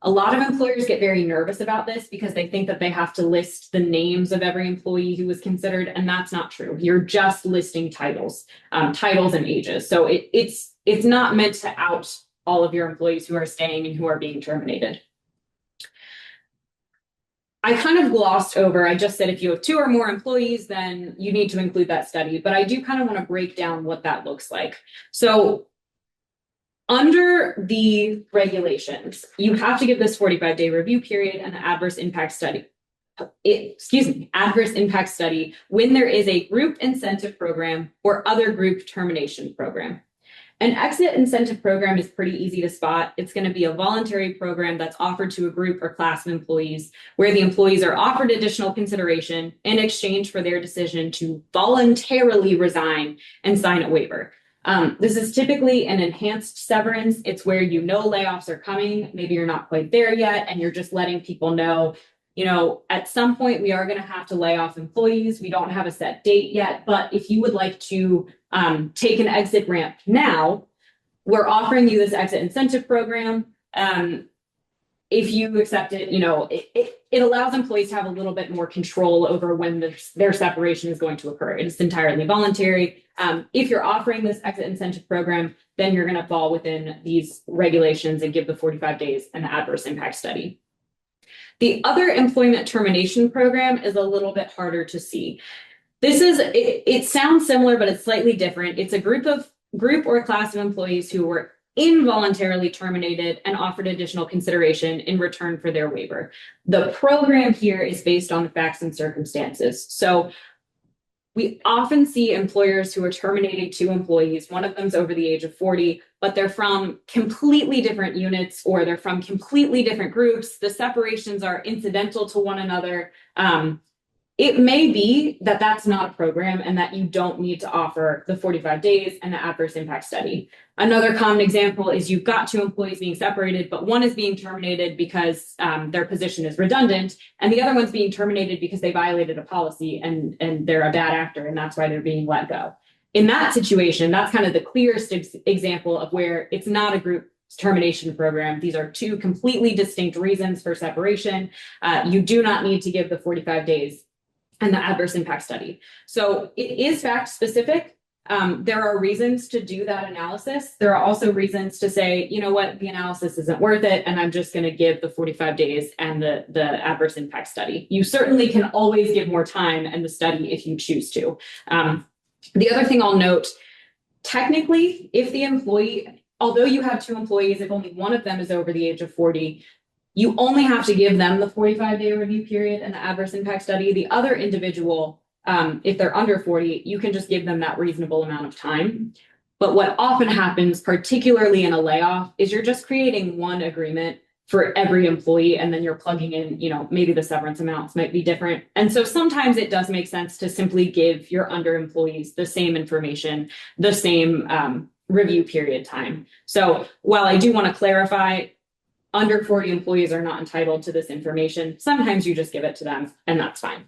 A lot of employers get very nervous about this because they think that they have to list the names of every employee who was considered, and that's not true. You're just listing titles, titles and ages. So it's not meant to out all of your employees who are staying and who are being terminated. I kind of glossed over, I just said if you have 2 or more employees, then you need to include that study, but I do kind of want to break down what that looks like. So under the regulations, you have to give this 45-day review period and the adverse impact study. Adverse impact study when there is a group incentive program or other group termination program. An exit incentive program is pretty easy to spot. It's going to be a voluntary program that's offered to a group or class of employees where the employees are offered additional consideration in exchange for their decision to voluntarily resign and sign a waiver. This is typically an enhanced severance. It's where you know layoffs are coming. Maybe you're not quite there yet, and you're just letting people know, you know, at some point we are going to have to lay off employees. We don't have a set date yet, but if you would like to take an exit ramp now, we're offering you this exit incentive program. If you accept it, you know, it allows employees to have a little bit more control over when their separation is going to occur. It's entirely voluntary. If you're offering this exit incentive program, then you're going to fall within these regulations and give the 45 days and the adverse impact study. The other employment termination program is a little bit harder to see. It sounds similar, but it's slightly different. It's a group or class of employees who were involuntarily terminated and offered additional consideration in return for their waiver. The program here is based on the facts and circumstances. So we often see employers who are terminating 2 employees. One of them's over the age of 40, but they're from completely different units or they're from completely different groups. The separations are incidental to one another. It may be that that's not a program and that you don't need to offer the 45 days and the adverse impact study. Another common example is you've got 2 employees being separated, but one is being terminated because their position is redundant, and the other one's being terminated because they violated a policy and they're a bad actor, and that's why they're being let go. In that situation, that's kind of the clearest example of where it's not a group termination program. These are 2 completely distinct reasons for separation. You do not need to give the 45 days and the adverse impact study. So it is fact specific. There are reasons to do that analysis. There are also reasons to say, you know what, the analysis isn't worth it, and I'm just going to give the 45 days and the adverse impact study. You certainly can always give more time and the study if you choose to. The other thing I'll note, technically, if the employee, although you have 2 employees, if only one of them is over the age of 40, you only have to give them the 45-day review period and the adverse impact study. The other individual, if they're under 40, you can just give them that reasonable amount of time. But what often happens, particularly in a layoff, is you're just creating one agreement for every employee, and then you're plugging in, you know, maybe the severance amounts might be different. And so sometimes it does make sense to simply give your under employees the same information, the same review period time. So while I do want to clarify, under 40 employees are not entitled to this information. Sometimes you just give it to them, and that's fine.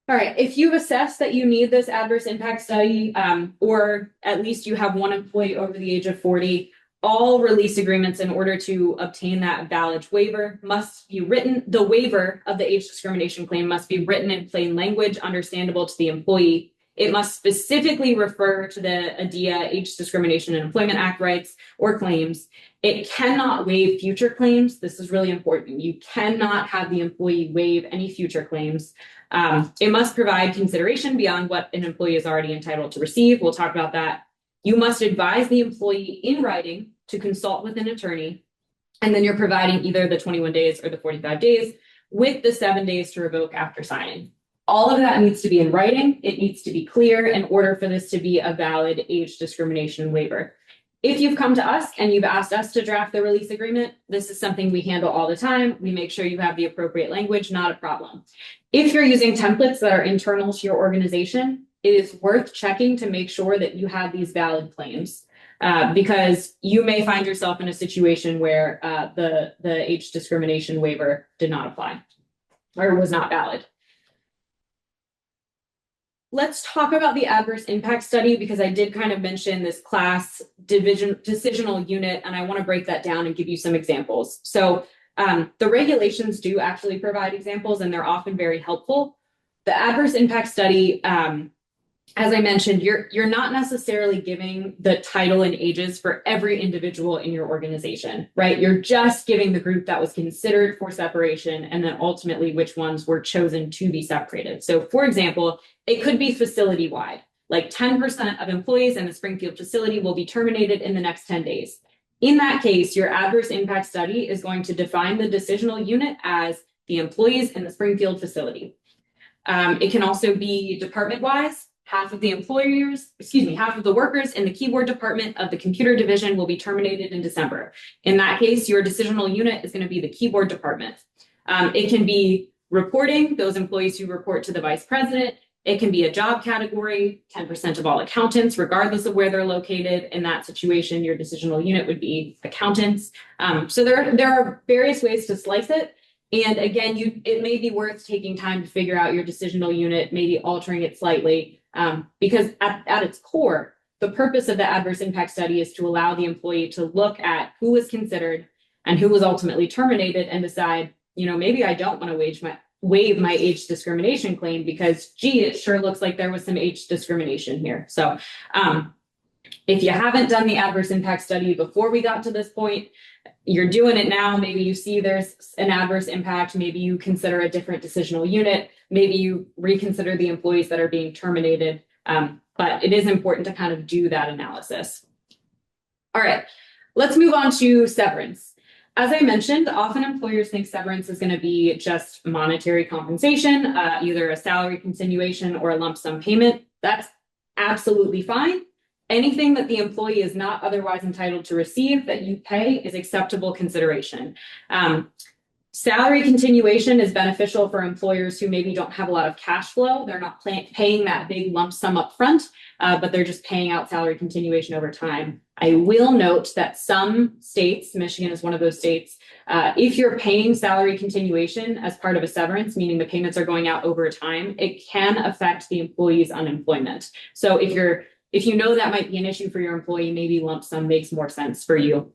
All right, if you've assessed that you need this adverse impact study, or at least you have one employee over the age of 40, all release agreements in order to obtain that valid waiver must be written. The waiver of the age discrimination claim must be written in plain language, understandable to the employee. It must specifically refer to the ADEA, Age Discrimination and Employment Act rights or claims. It cannot waive future claims. This is really important. You cannot have the employee waive any future claims. It must provide consideration beyond what an employee is already entitled to receive. We'll talk about that. You must advise the employee in writing to consult with an attorney. And then you're providing either the 21 days or the 45 days with the 7 days to revoke after signing. All of that needs to be in writing. It needs to be clear in order for this to be a valid age discrimination waiver. If you've come to us and you've asked us to draft the release agreement, this is something we handle all the time. We make sure you have the appropriate language, not a problem. If you're using templates that are internal to your organization, it is worth checking to make sure that you have these valid claims, because you may find yourself in a situation where the age discrimination waiver did not apply or was not valid. let's talk about the adverse impact study, because I did kind of mention this class decisional unit, and I want to break that down and give you some examples. So the regulations do actually provide examples, and they're often very helpful. The adverse impact study, as I mentioned, you're not necessarily giving the title and ages for every individual in your organization, right? You're just giving the group that was considered for separation, and then ultimately which ones were chosen to be separated. So for example, it could be facility-wide, like 10% of employees in the Springfield facility will be terminated in the next 10 days. In that case, your adverse impact study is going to define the decisional unit as the employees in the Springfield facility. It can also be department-wise. Half of the workers in the keyboard department of the computer division will be terminated in December. In that case, your decisional unit is going to be the keyboard department. It can be reporting, those employees who report to the vice president. It can be a job category, 10% of all accountants, regardless of where they're located. In that situation, your decisional unit would be accountants. So there are various ways to slice it. And again, it may be worth taking time to figure out your decisional unit, maybe altering it slightly, because at its core, the purpose of the adverse impact study is to allow the employee to look at who was considered and who was ultimately terminated and decide, maybe I don't want to waive my age discrimination claim because, gee, it sure looks like there was some age discrimination here. So if you haven't done the adverse impact study before we got to this point, you're doing it now. Maybe you see there's an adverse impact. Maybe you consider a different decisional unit. Maybe you reconsider the employees that are being terminated. But it is important to kind of do that analysis. All right, let's move on to severance. As I mentioned, often employers think severance is going to be just monetary compensation, either a salary continuation or a lump sum payment. That's absolutely fine. Anything that the employee is not otherwise entitled to receive that you pay is acceptable consideration. Salary continuation is beneficial for employers who maybe don't have a lot of cash flow. They're not paying that big lump sum up front, but they're just paying out salary continuation over time. I will note that some states, Michigan is one of those states, if you're paying salary continuation as part of a severance, meaning the payments are going out over time, it can affect the employee's unemployment. So if you know that might be an issue for your employee, maybe lump sum makes more sense for you.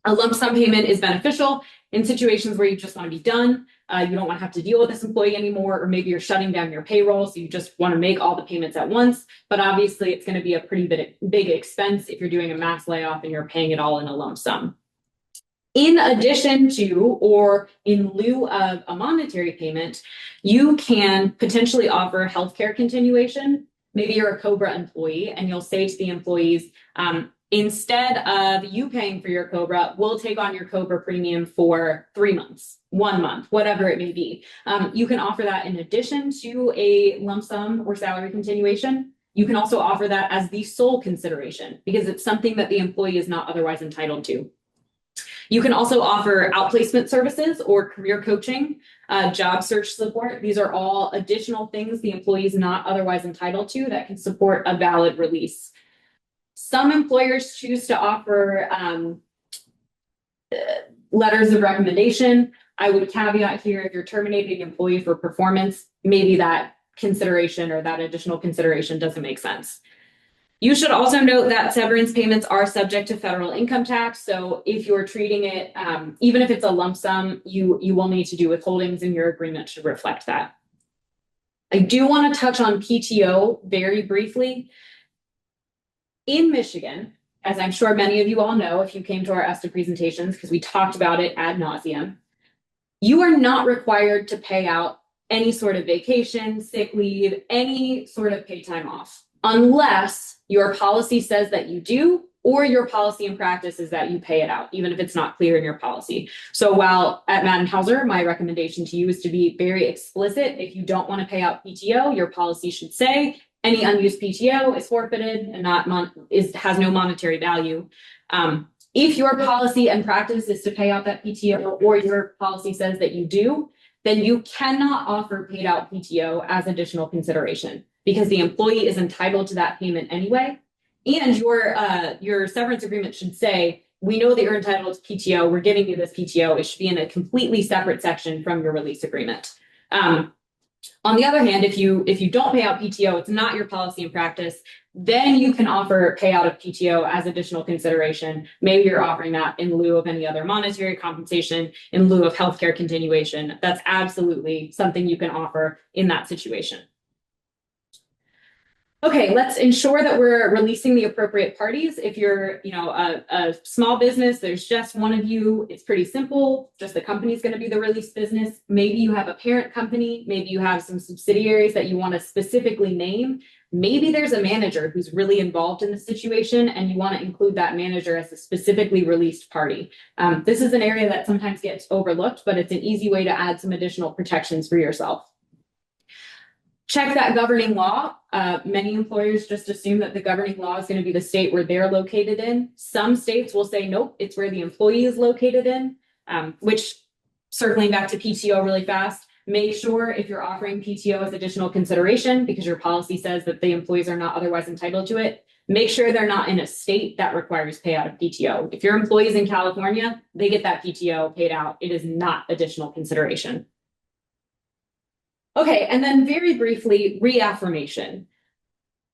A lump sum payment is beneficial in situations where you just want to be done. You don't want to have to deal with this employee anymore, or maybe you're shutting down your payroll, so you just want to make all the payments at once. But obviously, it's going to be a pretty big expense if you're doing a mass layoff and you're paying it all in a lump sum. In addition to, or in lieu of a monetary payment, you can potentially offer healthcare continuation. Maybe you're a COBRA employee and you'll say to the employees, instead of you paying for your COBRA, we'll take on your COBRA premium for 3 months, 1 month, whatever it may be. You can offer that in addition to a lump sum or salary continuation. You can also offer that as the sole consideration because it's something that the employee is not otherwise entitled to. You can also offer outplacement services or career coaching, job search support. These are all additional things the employee is not otherwise entitled to that can support a valid release. Some employers choose to offer letters of recommendation. I would caveat here, if you're terminating an employee for performance, maybe that consideration or that additional consideration doesn't make sense. You should also note that severance payments are subject to federal income tax. So if you're treating it, even if it's a lump sum, you will need to do withholdings, and your agreement should reflect that. I do want to touch on PTO very briefly. In Michigan, as I'm sure many of you all know, if you came to our ESTA presentations, because we talked about it ad nauseum, you are not required to pay out any sort of vacation, sick leave, any sort of paid time off, unless your policy says that you do, or your policy and practice is that you pay it out, even if it's not clear in your policy. So while at Maddin Hauser, my recommendation to you is to be very explicit. If you don't want to pay out PTO, your policy should say any unused PTO is forfeited and has no monetary value. If your policy and practice is to pay out that PTO, or your policy says that you do, then you cannot offer paid out PTO as additional consideration because the employee is entitled to that payment anyway. And your severance agreement should say, we know that you're entitled to PTO. We're giving you this PTO. It should be in a completely separate section from your release agreement. On the other hand, if you don't pay out PTO, it's not your policy and practice, then you can offer payout of PTO as additional consideration. Maybe you're offering that in lieu of any other monetary compensation, in lieu of healthcare continuation. That's absolutely something you can offer in that situation. Okay, let's ensure that we're releasing the appropriate parties. If you're, a small business, there's just one of you, it's pretty simple. Just the company's going to be the release business. Maybe you have a parent company. Maybe you have some subsidiaries that you want to specifically name. Maybe there's a manager who's really involved in the situation and you want to include that manager as a specifically released party. This is an area that sometimes gets overlooked, but it's an easy way to add some additional protections for yourself. Check that governing law. Many employers just assume that the governing law is going to be the state where they're located in. Some states will say, nope, it's where the employee is located in, which, circling back to PTO really fast, make sure if you're offering PTO as additional consideration, because your policy says that the employees are not otherwise entitled to it, make sure they're not in a state that requires payout of PTO. If your employee is in California, they get that PTO paid out. It is not additional consideration. Okay, and then very briefly, reaffirmation.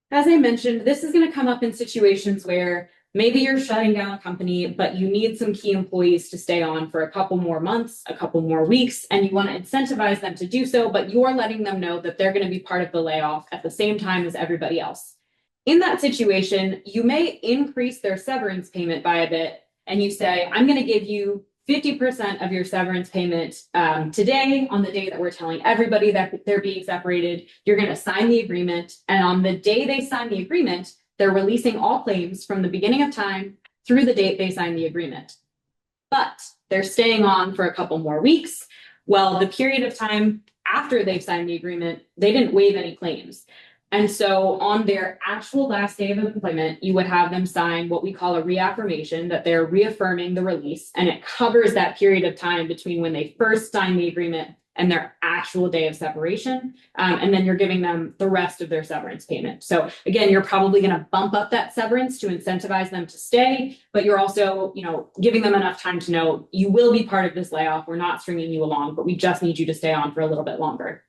As I mentioned, this is going to come up in situations where maybe you're shutting down a company, but you need some key employees to stay on for a couple more months, a couple more weeks, and you want to incentivize them to do so, but you're letting them know that they're going to be part of the layoff at the same time as everybody else. In that situation, you may increase their severance payment by a bit, and you say, I'm going to give you 50% of your severance payment today, on the day that we're telling everybody that they're being separated. You're going to sign the agreement. And on the day they sign the agreement, they're releasing all claims from the beginning of time through the date they sign the agreement. But they're staying on for a couple more weeks. Well, the period of time after they've signed the agreement, they didn't waive any claims. And so on their actual last day of employment, you would have them sign what we call a reaffirmation, that they're reaffirming the release, and it covers that period of time between when they first signed the agreement and their actual day of separation. And then you're giving them the rest of their severance payment. So again, you're probably going to bump up that severance to incentivize them to stay, but you're also, giving them enough time to know you will be part of this layoff. We're not stringing you along, but we just need you to stay on for a little bit longer.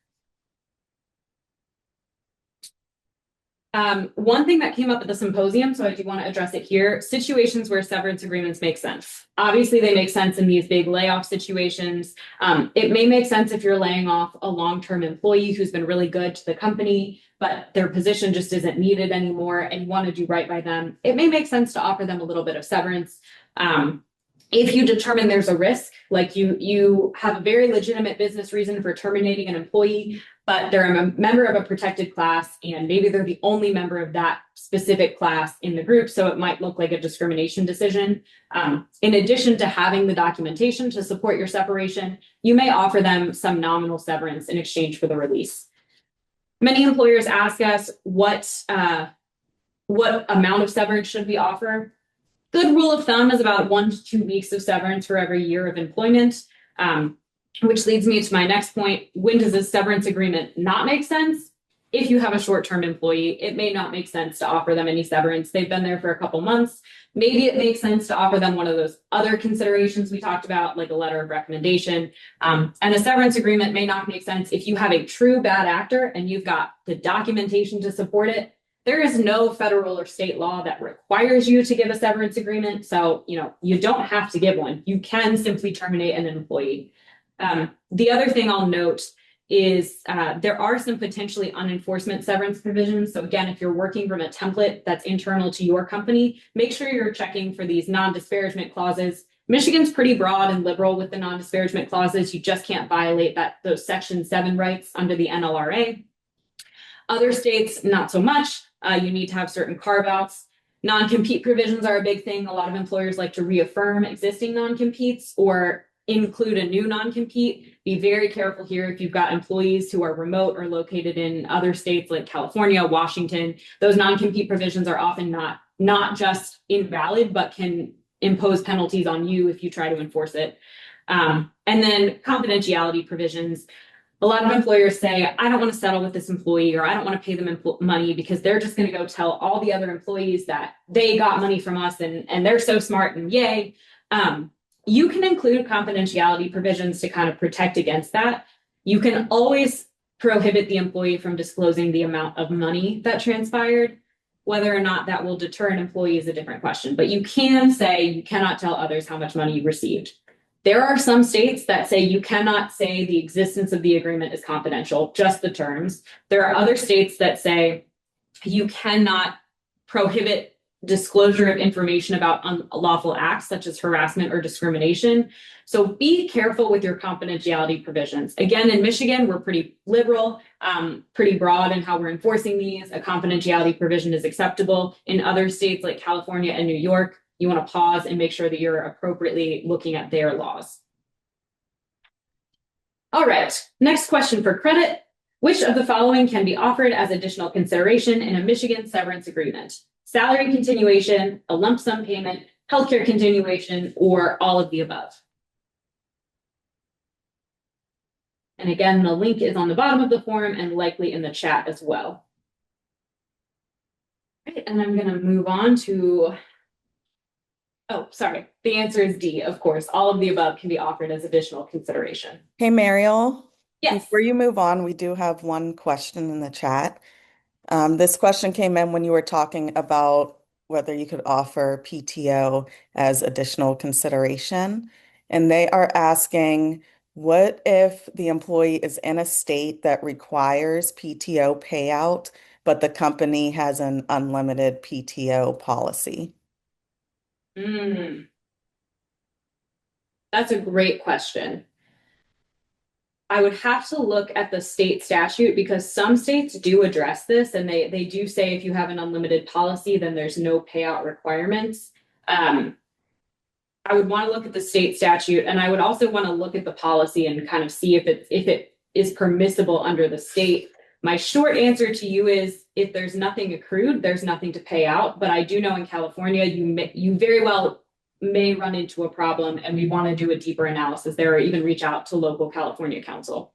One thing that came up at the symposium, so I do want to address it here, situations where severance agreements make sense. Obviously, they make sense in these big layoff situations. It may make sense if you're laying off a long-term employee who's been really good to the company, but their position just isn't needed anymore and you want to do right by them. It may make sense to offer them a little bit of severance. If you determine there's a risk, like you have a very legitimate business reason for terminating an employee, but they're a member of a protected class and maybe they're the only member of that specific class in the group, so it might look like a discrimination decision. In addition to having the documentation to support your separation, you may offer them some nominal severance in exchange for the release. Many employers ask us what amount of severance should we offer. Good rule of thumb is about 1 to 2 weeks of severance for every year of employment, which leads me to my next point. When does a severance agreement not make sense? If you have a short-term employee, it may not make sense to offer them any severance. They've been there for a couple months. Maybe it makes sense to offer them one of those other considerations we talked about, like a letter of recommendation. And a severance agreement may not make sense if you have a true bad actor and you've got the documentation to support it. There is no federal or state law that requires you to give a severance agreement. So, you don't have to give one. You can simply terminate an employee. The other thing I'll note is there are some potentially unenforcement severance provisions. So again, if you're working from a template that's internal to your company, make sure you're checking for these non-disparagement clauses. Michigan's pretty broad and liberal with the non-disparagement clauses. You just can't violate those Section 7 rights under the NLRA. Other states, not so much. You need to have certain carve-outs. Non-compete provisions are a big thing. A lot of employers like to reaffirm existing non-competes or include a new non-compete. Be very careful here if you've got employees who are remote or located in other states like California, Washington. Those non-compete provisions are often not just invalid, but can impose penalties on you if you try to enforce it. And then confidentiality provisions. A lot of employers say, I don't want to settle with this employee or I don't want to pay them money because they're just going to go tell all the other employees that they got money from us and they're so smart and yay. You can include confidentiality provisions to kind of protect against that. You can always prohibit the employee from disclosing the amount of money that transpired. Whether or not that will deter an employee is a different question, but you can say you cannot tell others how much money you received. There are some states that say you cannot say the existence of the agreement is confidential, just the terms. There are other states that say you cannot prohibit disclosure of information about unlawful acts such as harassment or discrimination. So be careful with your confidentiality provisions. Again, in Michigan, we're pretty liberal, pretty broad in how we're enforcing these. A confidentiality provision is acceptable. In other states like California and New York, you want to pause and make sure that you're appropriately looking at their laws. All right, next question for credit. Which of the following can be offered as additional consideration in a Michigan severance agreement? Salary continuation, a lump sum payment, healthcare continuation, or all of the above? And again, the link is on the bottom of the form and likely in the chat as well. All right, and I'm going to move on to, oh, sorry. The answer is D, of course. All of the above can be offered as additional consideration. Hey, Mariel. Yes. Before you move on, we do have one question in the chat. This question came in when you were talking about whether you could offer PTO as additional consideration. And they are asking, what if the employee is in a state that requires PTO payout, but the company has an unlimited PTO policy? That's a great question. I would have to look at the state statute because some states do address this, and they do say if you have an unlimited policy, then there's no payout requirements. I would want to look at the state statute, and I would also want to look at the policy and kind of see if it is permissible under the state. My short answer to you is if there's nothing accrued, there's nothing to pay out. But I do know in California, you very well may run into a problem, and we want to do a deeper analysis there, or even reach out to local California council.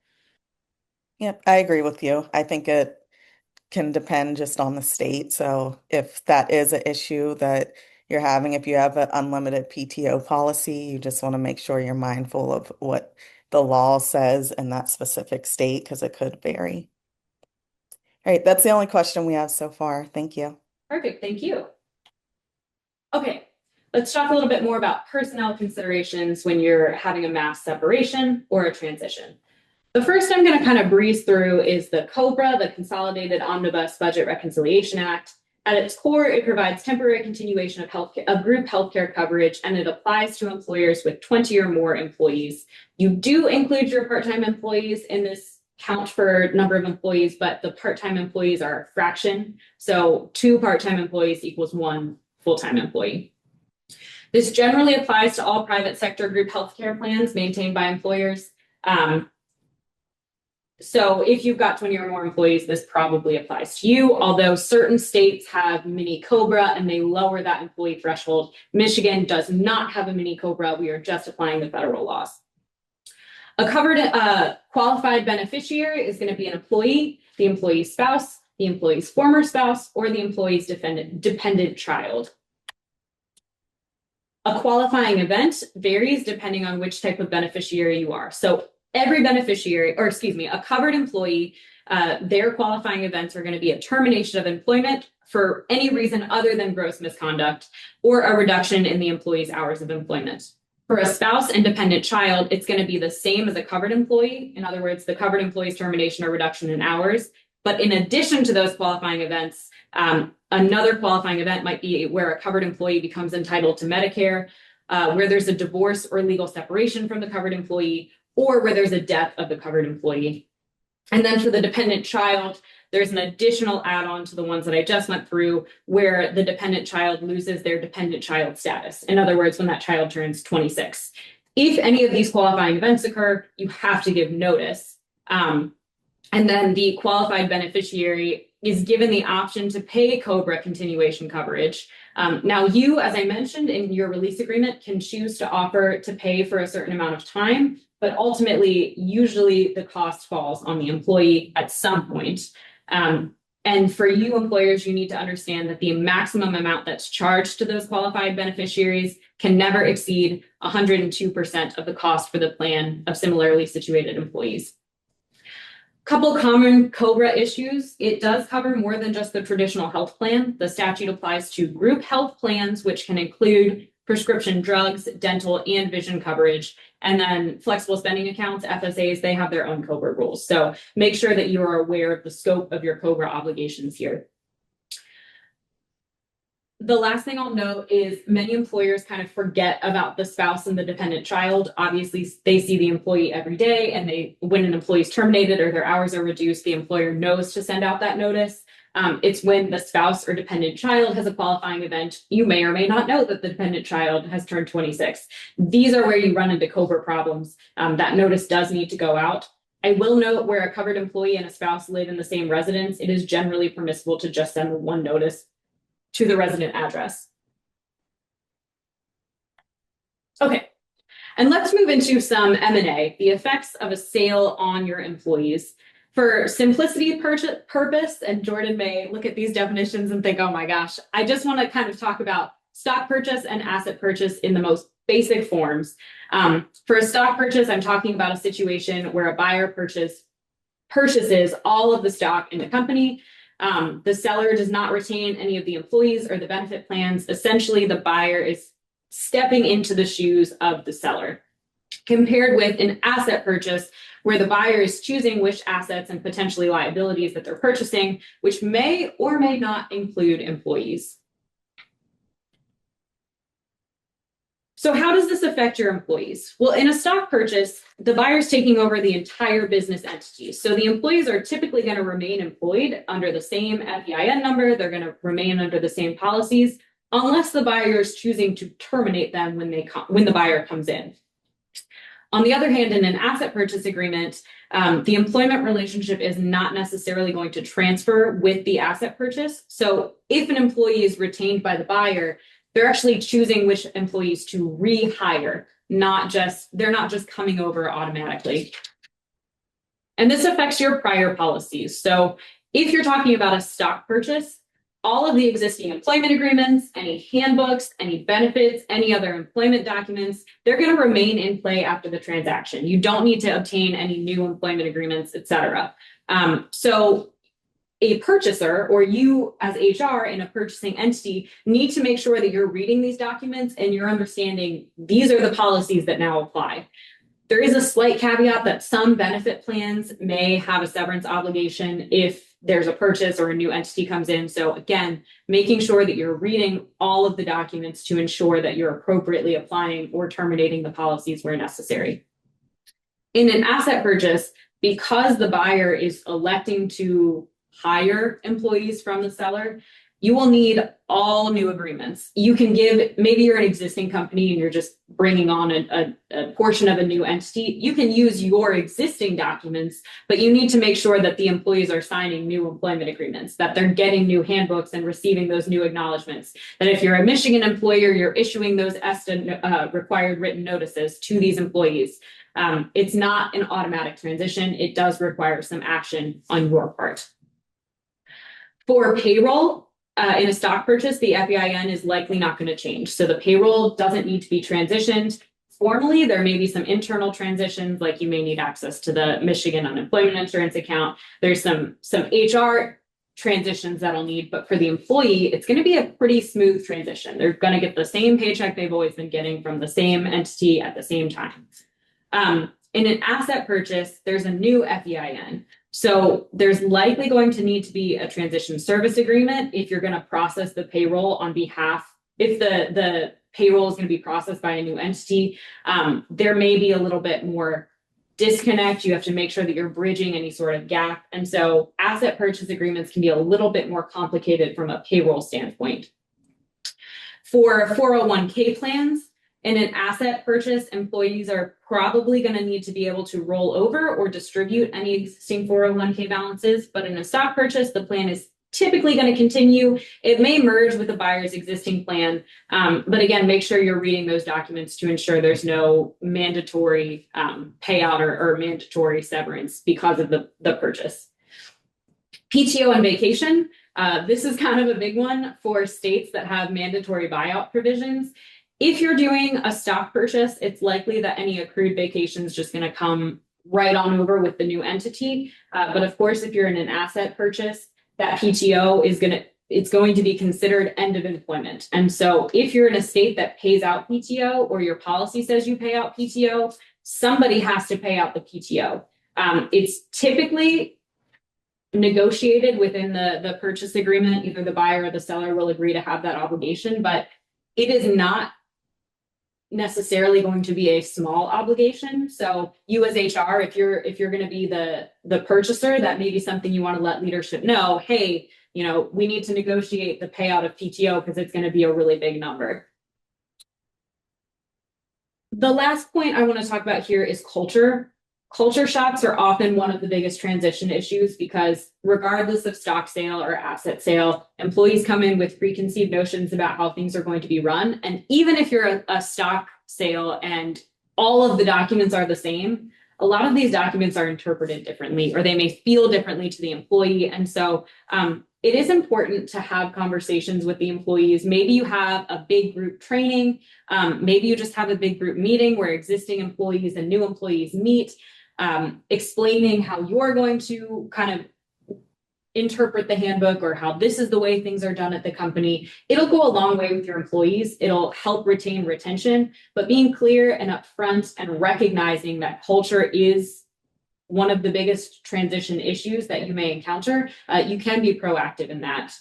Yep, I agree with you. I think it can depend just on the state. So if that is an issue that you're having, if you have an unlimited PTO policy, you just want to make sure you're mindful of what the law says in that specific state, because it could vary. All right, that's the only question we have so far. Thank you. Perfect, thank you. Okay, let's talk a little bit more about personnel considerations when you're having a mass separation or a transition. The first I'm going to kind of breeze through is the COBRA, the Consolidated Omnibus Budget Reconciliation Act. At its core, it provides temporary continuation of group healthcare coverage, and it applies to employers with 20 or more employees. You do include your part-time employees in this count for number of employees, but the part-time employees are a fraction. So 2 part-time employees equals 1 full-time employee. This generally applies to all private sector group healthcare plans maintained by employers. So if you've got 20 or more employees, this probably applies to you, although certain states have mini COBRA and they lower that employee threshold. Michigan does not have a mini COBRA. We are just applying the federal laws. A covered qualified beneficiary is going to be an employee, the employee's spouse, the employee's former spouse, or the employee's dependent child. A qualifying event varies depending on which type of beneficiary you are. So every beneficiary, or excuse me, a covered employee, their qualifying events are going to be a termination of employment for any reason other than gross misconduct, or a reduction in the employee's hours of employment. For a spouse and dependent child, it's going to be the same as a covered employee. In other words, the covered employee's termination or reduction in hours. But in addition to those qualifying events, another qualifying event might be where a covered employee becomes entitled to Medicare, where there's a divorce or legal separation from the covered employee, or where there's a death of the covered employee. And then for the dependent child, there's an additional add-on to the ones that I just went through, where the dependent child loses their dependent child status. In other words, when that child turns 26. If any of these qualifying events occur, you have to give notice. And then the qualified beneficiary is given the option to pay COBRA continuation coverage. Now, you, as I mentioned in your release agreement, can choose to offer to pay for a certain amount of time, but ultimately, usually the cost falls on the employee at some point. And for you employers, you need to understand that the maximum amount that's charged to those qualified beneficiaries can never exceed 102% of the cost for the plan of similarly situated employees. Couple common COBRA issues. It does cover more than just the traditional health plan. The statute applies to group health plans, which can include prescription drugs, dental, and vision coverage. And then flexible spending accounts, FSAs, they have their own COBRA rules. So make sure that you are aware of the scope of your COBRA obligations here. The last thing I'll note is many employers kind of forget about the spouse and the dependent child. Obviously, they see the employee every day, and when an employee is terminated or their hours are reduced, the employer knows to send out that notice. It's when the spouse or dependent child has a qualifying event, you may or may not know that the dependent child has turned 26. These are where you run into COBRA problems. That notice does need to go out. I will note where a covered employee and a spouse live in the same residence, it is generally permissible to just send one notice to the resident address. Okay, and let's move into some M&A, the effects of a sale on your employees. For simplicity purpose, and Jordan may look at these definitions and think, oh my gosh, I just want to kind of talk about stock purchase and asset purchase in the most basic forms. For a stock purchase, I'm talking about a situation where a buyer purchases all of the stock in the company. The seller does not retain any of the employees or the benefit plans. Essentially, the buyer is stepping into the shoes of the seller. Compared with an asset purchase, where the buyer is choosing which assets and potentially liabilities that they're purchasing, which may or may not include employees. So how does this affect your employees? Well, in a stock purchase, the buyer's taking over the entire business entity. So the employees are typically going to remain employed under the same FEIN number. They're going to remain under the same policies, unless the buyer is choosing to terminate them when the buyer comes in. On the other hand, in an asset purchase agreement, the employment relationship is not necessarily going to transfer with the asset purchase. So if an employee is retained by the buyer, they're actually choosing which employees to rehire, they're not just coming over automatically. And this affects your prior policies. So if you're talking about a stock purchase, all of the existing employment agreements, any handbooks, any benefits, any other employment documents, they're going to remain in play after the transaction. You don't need to obtain any new employment agreements, et cetera. So a purchaser, or you as HR in a purchasing entity, need to make sure that you're reading these documents and you're understanding these are the policies that now apply. There is a slight caveat that some benefit plans may have a severance obligation if there's a purchase or a new entity comes in. So again, making sure that you're reading all of the documents to ensure that you're appropriately applying or terminating the policies where necessary. In an asset purchase, because the buyer is electing to hire employees from the seller, you will need all new agreements. You can maybe you're an existing company and you're just bringing on a portion of a new entity. You can use your existing documents, but you need to make sure that the employees are signing new employment agreements, that they're getting new handbooks and receiving those new acknowledgments. That if you're a Michigan employer, you're issuing those ESTA required written notices to these employees. It's not an automatic transition. It does require some action on your part. For payroll, in a stock purchase, the FEIN is likely not going to change. So the payroll doesn't need to be transitioned formally. There may be some internal transitions, like you may need access to the Michigan unemployment insurance account. There's some HR transitions that'll need, but for the employee, it's going to be a pretty smooth transition. They're going to get the same paycheck they've always been getting from the same entity at the same time. In an asset purchase, there's a new FEIN. So there's likely going to need to be a transition service agreement if you're going to process the payroll on behalf, if the payroll is going to be processed by a new entity. There may be a little bit more disconnect. You have to make sure that you're bridging any sort of gap. And so asset purchase agreements can be a little bit more complicated from a payroll standpoint. For 401k plans, in an asset purchase, employees are probably going to need to be able to roll over or distribute any existing 401k balances. But in a stock purchase, the plan is typically going to continue. It may merge with the buyer's existing plan. But again, make sure you're reading those documents to ensure there's no mandatory payout or mandatory severance because of the purchase. PTO and vacation. This is kind of a big one for states that have mandatory buyout provisions. If you're doing a stock purchase, it's likely that any accrued vacation is just going to come right on over with the new entity. But of course, if you're in an asset purchase, that PTO it's going to be considered end of employment. And so if you're in a state that pays out PTO or your policy says you pay out PTO, somebody has to pay out the PTO. It's typically negotiated within the purchase agreement. Either the buyer or the seller will agree to have that obligation, but it is not necessarily going to be a small obligation. So you as HR, if you're going to be the purchaser, that may be something you want to let leadership know. Hey, we need to negotiate the payout of PTO because it's going to be a really big number. The last point I want to talk about here is culture. Culture shocks are often one of the biggest transition issues because regardless of stock sale or asset sale, employees come in with preconceived notions about how things are going to be run. And even if you're a stock sale and all of the documents are the same, a lot of these documents are interpreted differently, or they may feel differently to the employee. And so it is important to have conversations with the employees. Maybe you have a big group training. Maybe you just have a big group meeting where existing employees and new employees meet, explaining how you're going to kind of interpret the handbook or how this is the way things are done at the company. It'll go a long way with your employees. It'll help retain retention, but being clear and upfront and recognizing that culture is one of the biggest transition issues that you may encounter, you can be proactive in that.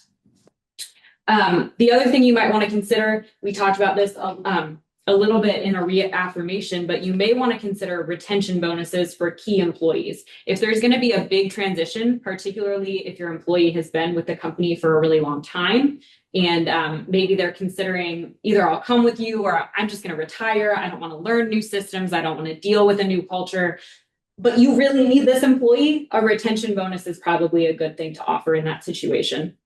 The other thing you might want to consider, we talked about this a little bit in a reaffirmation, but you may want to consider retention bonuses for key employees. If there's going to be a big transition, particularly if your employee has been with the company for a really long time, and maybe they're considering either I'll come with you or I'm just going to retire. I don't want to learn new systems. I don't want to deal with a new culture. But you really need this employee, a retention bonus is probably a good thing to offer in that situation.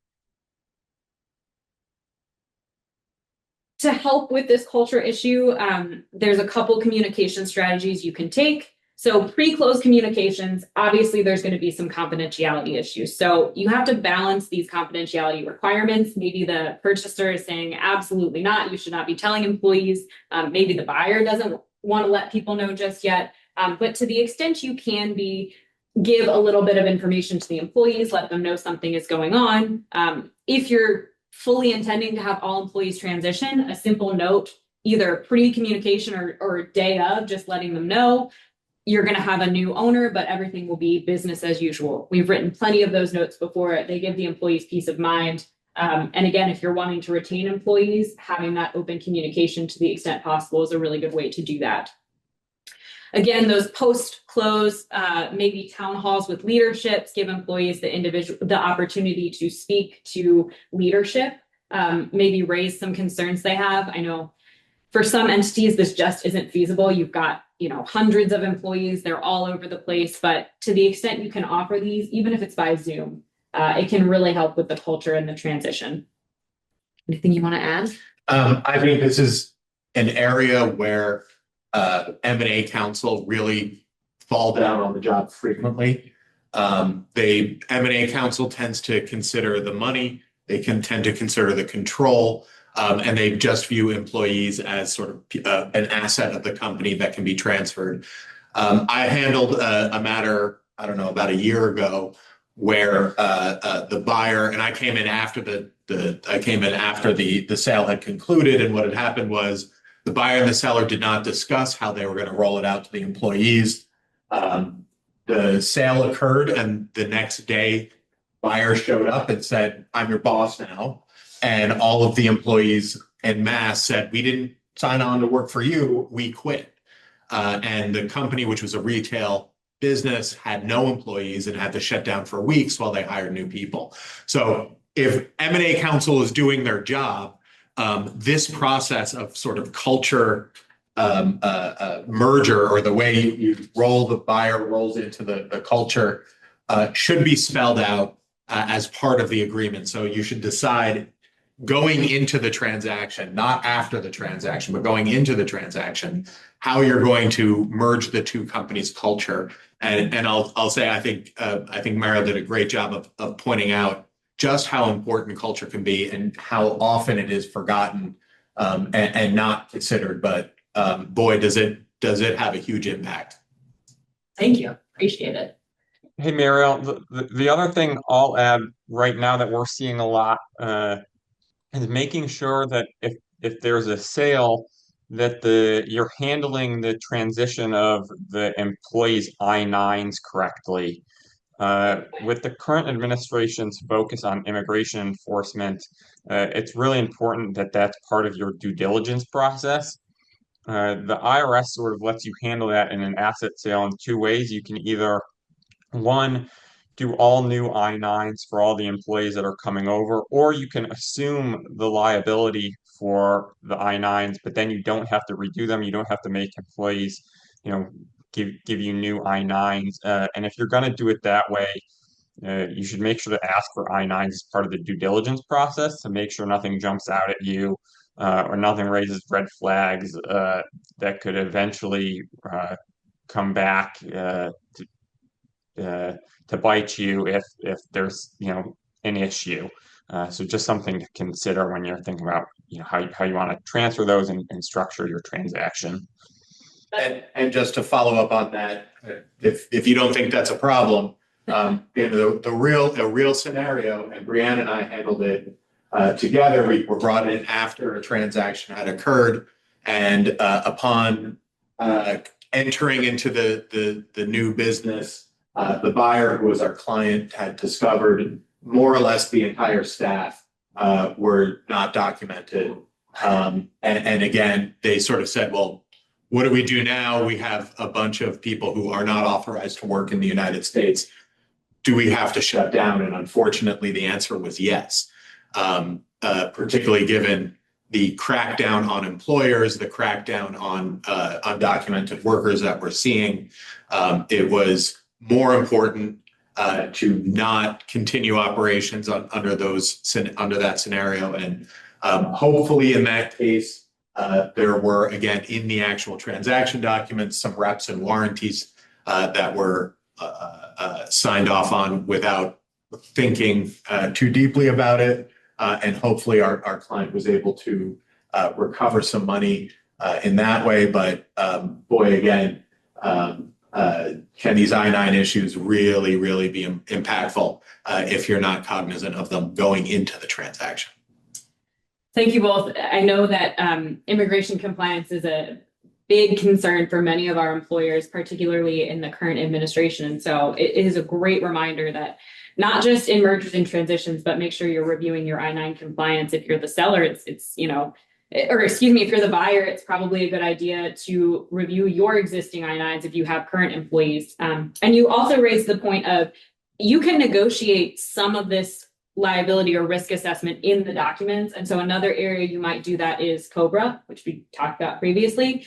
To help with this culture issue, there's a couple communication strategies you can take. So pre-close communications, obviously there's going to be some confidentiality issues. So you have to balance these confidentiality requirements. Maybe the purchaser is saying, absolutely not, you should not be telling employees. Maybe the buyer doesn't want to let people know just yet. But to the extent you can give a little bit of information to the employees, let them know something is going on. If you're fully intending to have all employees transition, a simple note, either pre-communication or day of, just letting them know you're going to have a new owner, but everything will be business as usual. We've written plenty of those notes before. They give the employees peace of mind. And again, if you're wanting to retain employees, having that open communication to the extent possible is a really good way to do that. Again, those post-close, maybe town halls with leaderships, give employees the opportunity to speak to leadership, maybe raise some concerns they have. I know for some entities, this just isn't feasible. You've got, hundreds of employees, they're all over the place, but to the extent you can offer these, even if it's by Zoom, it can really help with the culture and the transition. Anything you want to add? I think this is an area where M&A counsel really fall down on the job frequently. M&A counsel tends to consider the money, they can tend to consider the control, and they just view employees as sort of an asset of the company that can be transferred. I handled a matter, I don't know, about a year ago where the buyer, and I came in after the sale had concluded, and what had happened was the buyer and the seller did not discuss how they were going to roll it out to the employees. The sale occurred, and the next day, buyer showed up and said, "I'm your boss now." And all of the employees en masse said, "We didn't sign on to work for you, we quit." And the company, which was a retail business, had no employees and had to shut down for weeks while they hired new people. So if M&A counsel is doing their job, this process of sort of culture merger, or the way you roll, the buyer rolls into the culture, should be spelled out as part of the agreement. So you should decide going into the transaction, not after the transaction, but going into the transaction, how you're going to merge the two companies' culture. And I'll say I think Mariel did a great job of pointing out just how important culture can be and how often it is forgotten and not considered. But boy, does it have a huge impact. Thank you. Appreciate it. Hey, Mariel, the other thing I'll add right now that we're seeing a lot is making sure that if there's a sale, that you're handling the transition of the employees' I-9s correctly. With the current administration's focus on immigration enforcement, it's really important that that's part of your due diligence process. The IRS sort of lets you handle that in an asset sale in two ways. You can either, one, do all new I-9s for all the employees that are coming over, or you can assume the liability for the I-9s, but then you don't have to redo them. You don't have to make employees, give you new I-9s. And if you're going to do it that way, you should make sure to ask for I-9s as part of the due diligence process to make sure nothing jumps out at you or nothing raises red flags that could eventually come back to bite you if there's an issue. So just something to consider when you're thinking about how you want to transfer those and structure your transaction. And just to follow up on that, if you don't think that's a problem, the real scenario, and Brianna and I handled it together. We were brought in after a transaction had occurred, and upon entering into the new business, the buyer, who was our client, had discovered more or less the entire staff were not documented. And again, they sort of said, well, what do we do now? We have a bunch of people who are not authorized to work in the United States. Do we have to shut down? And unfortunately, the answer was yes, particularly given the crackdown on employers, the crackdown on undocumented workers that we're seeing. It was more important to not continue operations under that scenario. And hopefully in that case, there were, again, in the actual transaction documents, some reps and warranties that were signed off on without thinking too deeply about it. And hopefully our client was able to recover some money in that way. But boy, again, can these I-9 issues really, really be impactful if you're not cognizant of them going into the transaction? Thank you both. I know that immigration compliance is a big concern for many of our employers, particularly in the current administration. And so it is a great reminder that not just in mergers and transitions, but make sure you're reviewing your I-9 compliance. If you're the seller, if you're the buyer, it's probably a good idea to review your existing I-9s if you have current employees. And you also raised the point of you can negotiate some of this liability or risk assessment in the documents. And so another area you might do that is COBRA, which we talked about previously.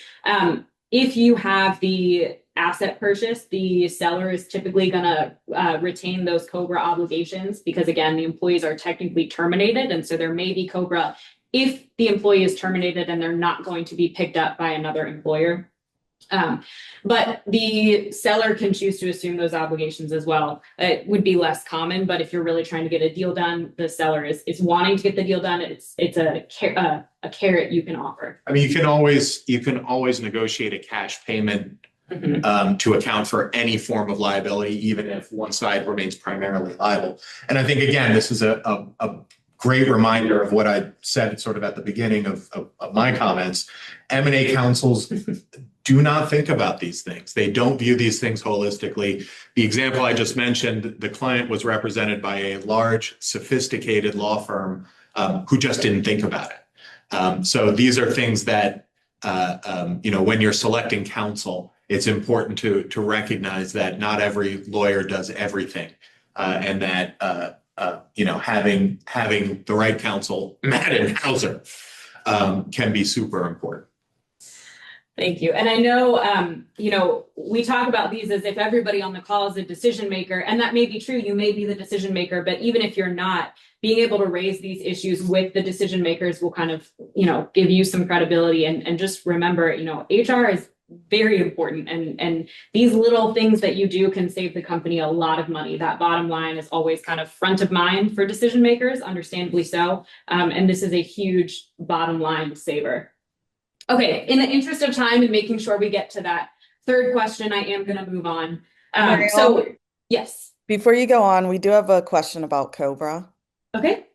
If you have the asset purchase, the seller is typically going to retain those COBRA obligations because, again, the employees are technically terminated. And so there may be COBRA if the employee is terminated and they're not going to be picked up by another employer. But the seller can choose to assume those obligations as well. It would be less common, but if you're really trying to get a deal done, the seller is wanting to get the deal done. It's a carrot you can offer. I mean, you can always negotiate a cash payment to account for any form of liability, even if one side remains primarily liable. And I think, again, this is a great reminder of what I said sort of at the beginning of my comments. M&A counsels do not think about these things. They don't view these things holistically. The example I just mentioned, the client was represented by a large, sophisticated law firm who just didn't think about it. So these are things that, when you're selecting counsel, it's important to recognize that not every lawyer does everything, and that having the right counsel, Maddin, Hauser, can be super important. Thank you. And I know, we talk about these as if everybody on the call is a decision maker, and that may be true. You may be the decision maker, but even if you're not, being able to raise these issues with the decision makers will kind of, give you some credibility. And just remember, HR is very important. And these little things that you do can save the company a lot of money. That bottom line is always kind of front of mind for decision makers, understandably so. And this is a huge bottom line saver. Okay, in the interest of time and making sure we get to that third question, I am going to move on. Mariel? So yes. Before you go on, we do have a question about Cobra. Okay.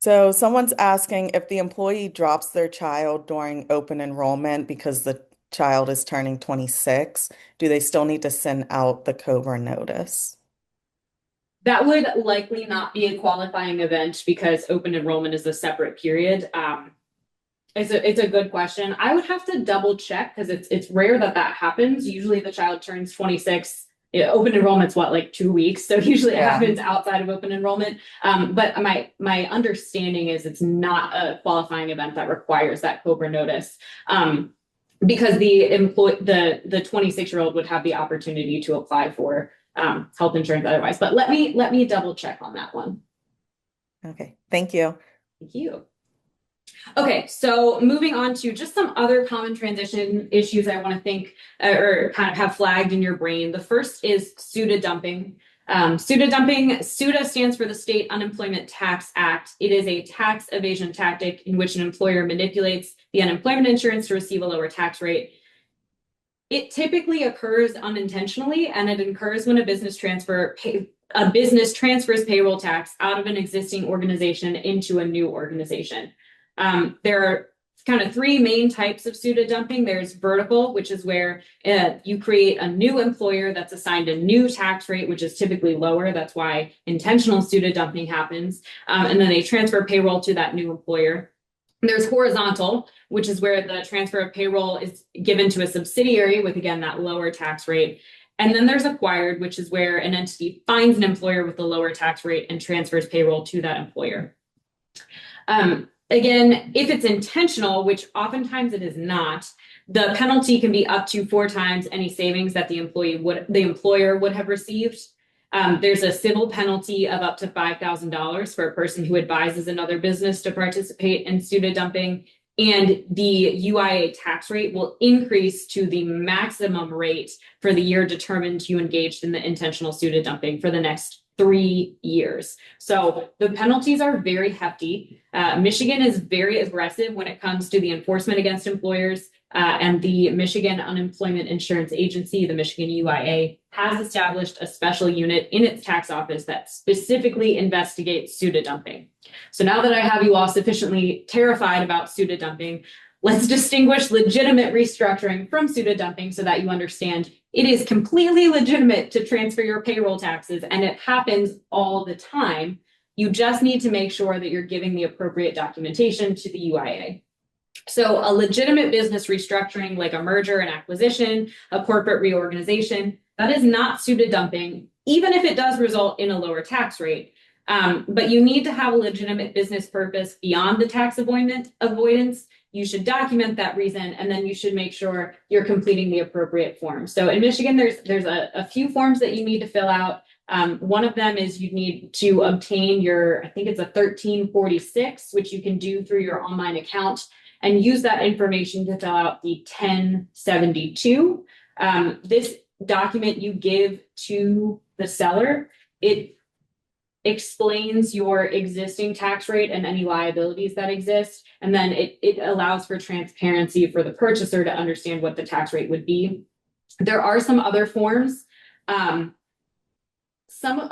So someone's asking if the employee drops their child during open enrollment because the child is turning 26, do they still need to send out the Cobra notice? That would likely not be a qualifying event because open enrollment is a separate period. It's a good question. I would have to double check because it's rare that happens. Usually the child turns 26. Open enrollment's what, like 2 weeks? So usually it happens outside of open enrollment. But my understanding is it's not a qualifying event that requires that Cobra notice. Because the 26-year-old would have the opportunity to apply for health insurance otherwise. But let me double check on that one. Okay, thank you. Thank you. Okay, so moving on to just some other common transition issues I want to think or kind of have flagged in your brain. The first is SUTA dumping. SUTA stands for the State Unemployment Tax Act. It is a tax evasion tactic in which an employer manipulates the unemployment insurance to receive a lower tax rate. It typically occurs unintentionally, and it occurs when a business transfers payroll tax out of an existing organization into a new organization. There are kind of three main types of SUTA dumping. There's vertical, which is where you create a new employer that's assigned a new tax rate, which is typically lower. That's why intentional SUTA dumping happens. And then they transfer payroll to that new employer. There's horizontal, which is where the transfer of payroll is given to a subsidiary with, again, that lower tax rate. And then there's acquired, which is where an entity finds an employer with a lower tax rate and transfers payroll to that employer. Again, if it's intentional, which oftentimes it is not, the penalty can be up to 4 times any savings that the employer would have received. There's a civil penalty of up to $5,000 for a person who advises another business to participate in SUTA dumping, and the UIA tax rate will increase to the maximum rate for the year determined you engaged in the intentional SUTA dumping for the next 3 years. So the penalties are very hefty. Michigan is very aggressive when it comes to the enforcement against employers. And the Michigan Unemployment Insurance Agency, the Michigan UIA, has established a special unit in its tax office that specifically investigates SUTA dumping. So now that I have you all sufficiently terrified about SUTA dumping, let's distinguish legitimate restructuring from SUTA dumping so that you understand it is completely legitimate to transfer your payroll taxes, and it happens all the time. You just need to make sure that you're giving the appropriate documentation to the UIA. So a legitimate business restructuring, like a merger and acquisition, a corporate reorganization, that is not SUTA dumping, even if it does result in a lower tax rate. But you need to have a legitimate business purpose beyond the tax avoidance. You should document that reason, and then you should make sure you're completing the appropriate forms. So in Michigan, there's a few forms that you need to fill out. One of them is you need to obtain your, I think it's a 1346, which you can do through your online account, and use that information to fill out the 1072. This document you give to the seller, it explains your existing tax rate and any liabilities that exist. And then it allows for transparency for the purchaser to understand what the tax rate would be. There are some other forms. A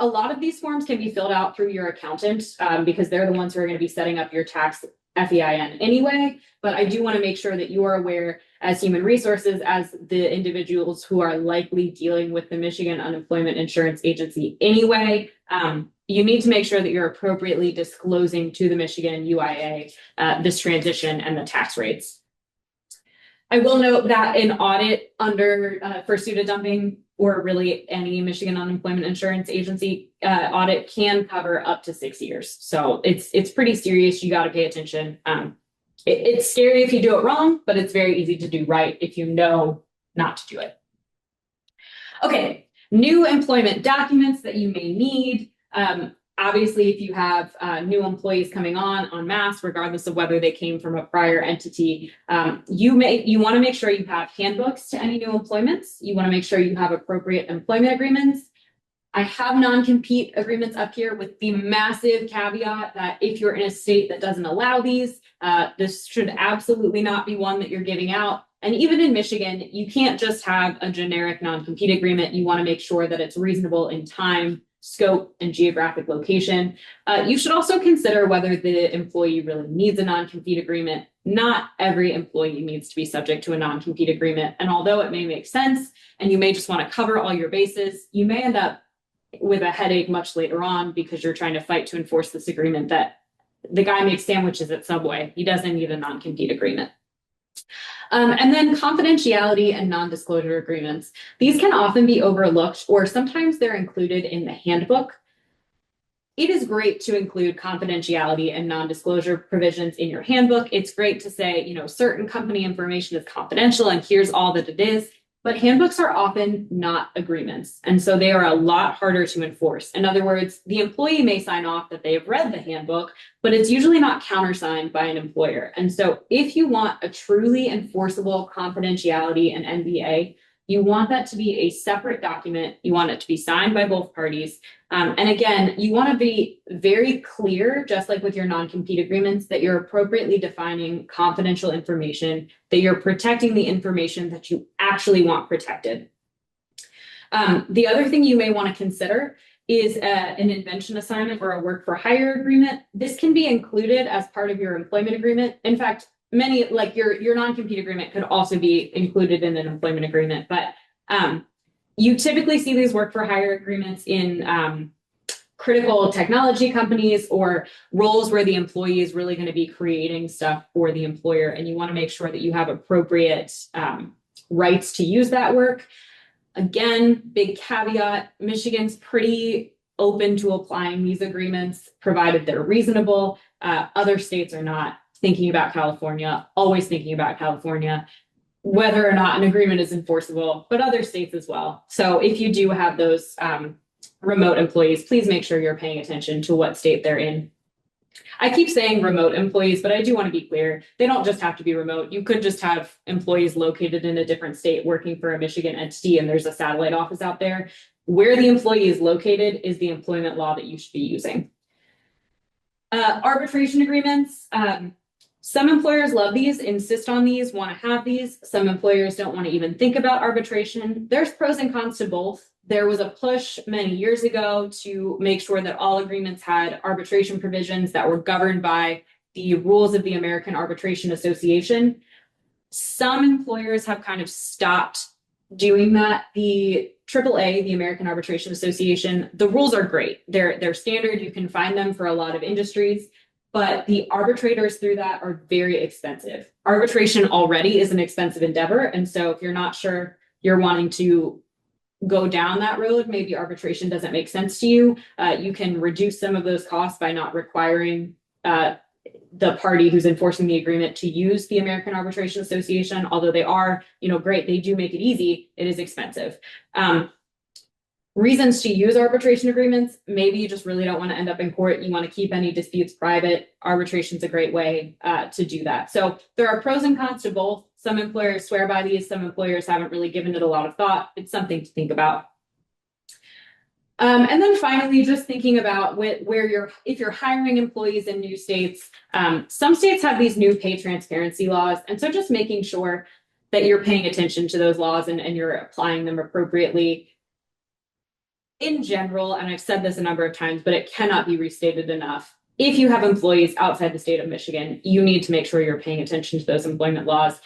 lot of these forms can be filled out through your accountant because they're the ones who are going to be setting up your tax FEIN anyway, but I do want to make sure that you are aware as human resources, as the individuals who are likely dealing with the Michigan Unemployment Insurance Agency anyway, you need to make sure that you're appropriately disclosing to the Michigan UIA this transition and the tax rates. I will note that an audit for SUTA dumping, or really any Michigan Unemployment Insurance Agency audit, can cover up to 6 years. So it's pretty serious. You got to pay attention. It's scary if you do it wrong, but it's very easy to do right if you know not to do it. Okay, new employment documents that you may need. Obviously, if you have new employees coming on en masse, regardless of whether they came from a prior entity, you want to make sure you have handbooks to any new employments. You want to make sure you have appropriate employment agreements. I have non-compete agreements up here with the massive caveat that if you're in a state that doesn't allow these, this should absolutely not be one that you're giving out. And even in Michigan, you can't just have a generic non-compete agreement. You want to make sure that it's reasonable in time, scope, and geographic location. You should also consider whether the employee really needs a non-compete agreement. Not every employee needs to be subject to a non-compete agreement. And although it may make sense, and you may just want to cover all your bases, you may end up with a headache much later on because you're trying to fight to enforce this agreement that the guy makes sandwiches at Subway. He doesn't need a non-compete agreement. And then confidentiality and non-disclosure agreements. These can often be overlooked, or sometimes they're included in the handbook. It is great to include confidentiality and non-disclosure provisions in your handbook. It's great to say, you know, certain company information is confidential and here's all that it is. But handbooks are often not agreements, and so they are a lot harder to enforce. In other words, the employee may sign off that they have read the handbook, but it's usually not countersigned by an employer. And so if you want a truly enforceable confidentiality and NDA, you want that to be a separate document. You want it to be signed by both parties. And again, you want to be very clear, just like with your non-compete agreements, that you're appropriately defining confidential information, that you're protecting the information that you actually want protected. The other thing you may want to consider is an invention assignment or a work for hire agreement. This can be included as part of your employment agreement. In fact, many, like your non-compete agreement could also be included in an employment agreement, but you typically see these work for hire agreements in critical technology companies or roles where the employee is really going to be creating stuff for the employer, and you want to make sure that you have appropriate rights to use that work. Again, big caveat, Michigan's pretty open to applying these agreements, provided they're reasonable. Other states are not. Thinking about California, always thinking about California, whether or not an agreement is enforceable, but other states as well. So if you do have those remote employees, please make sure you're paying attention to what state they're in. I keep saying remote employees, but I do want to be clear. They don't just have to be remote. You could just have employees located in a different state working for a Michigan entity, and there's a satellite office out there. Where the employee is located is the employment law that you should be using. Arbitration agreements. Some employers love these, insist on these, want to have these. Some employers don't want to even think about arbitration. There's pros and cons to both. There was a push many years ago to make sure that all agreements had arbitration provisions that were governed by the rules of the American Arbitration Association. Some employers have kind of stopped doing that. The AAA, the American Arbitration Association, the rules are great. They're standard. You can find them for a lot of industries. But the arbitrators through that are very expensive. Arbitration already is an expensive endeavor. And so if you're not sure you're wanting to go down that road, maybe arbitration doesn't make sense to you, you can reduce some of those costs by not requiring the party who's enforcing the agreement to use the American Arbitration Association. Although they are, great, they do make it easy, it is expensive. Reasons to use arbitration agreements, maybe you just really don't want to end up in court. You want to keep any disputes private. Arbitration is a great way to do that. So there are pros and cons to both. Some employers swear by these. Some employers haven't really given it a lot of thought. It's something to think about. And then finally, just thinking about if you're hiring employees in new states, some states have these new pay transparency laws. And so just making sure that you're paying attention to those laws and you're applying them appropriately. In general, and I've said this a number of times, but it cannot be restated enough. If you have employees outside the state of Michigan, you need to make sure you're paying attention to those employment laws.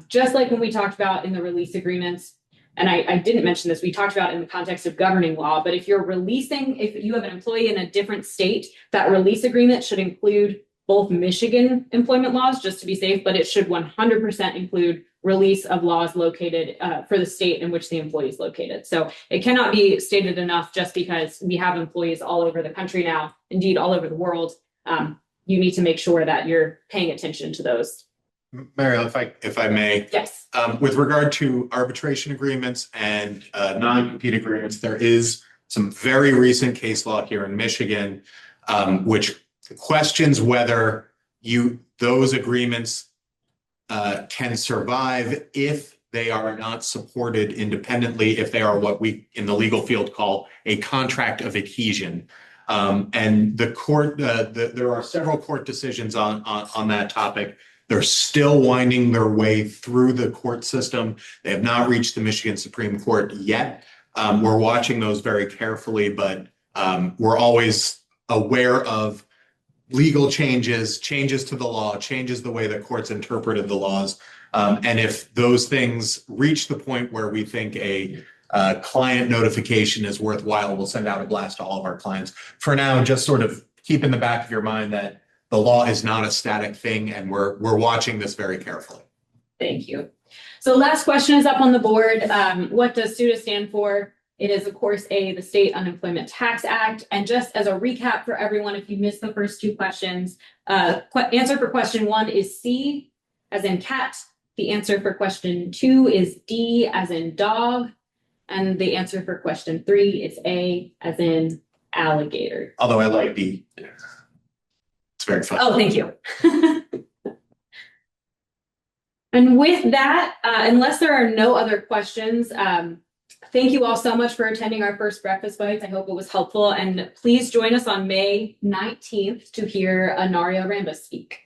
Just like when we talked about in the release agreements, and I didn't mention this, we talked about in the context of governing law, but if you have an employee in a different state, that release agreement should include both Michigan employment laws, just to be safe, but it should 100% include release of laws located for the state in which the employee is located. So it cannot be stated enough just because we have employees all over the country now, indeed all over the world. You need to make sure that you're paying attention to those. Mariel, if I may. Yes. With regard to arbitration agreements and non-compete agreements, there is some very recent case law here in Michigan, which questions whether those agreements can survive if they are not supported independently if they are what we in the legal field call a contract of adhesion. And the court, there are several court decisions on that topic. They're still winding their way through the court system. They have not reached the Michigan Supreme Court yet. We're watching those very carefully, but we're always aware of legal changes to the law, changes the way that courts interpreted the laws. And if those things reach the point where we think a client notification is worthwhile, we'll send out a blast to all of our clients. For now, just sort of keep in the back of your mind that the law is not a static thing, and we're watching this very carefully. Thank you. So last question is up on the board. What does SUTA stand for? It is, of course, the State Unemployment Tax Act. And just as a recap for everyone, if you missed the first two questions, answer for question 1 is C, as in cat. The answer for question 2 is D, as in dog. And the answer for question 3 is A, as in alligator. Although I like D. It's very fun. Oh, thank you. And with that, unless there are no other questions, thank you all so much for attending our first Breakfast Bites. I hope it was helpful. And please join us on May 19th to hear Anaria Rambus speak.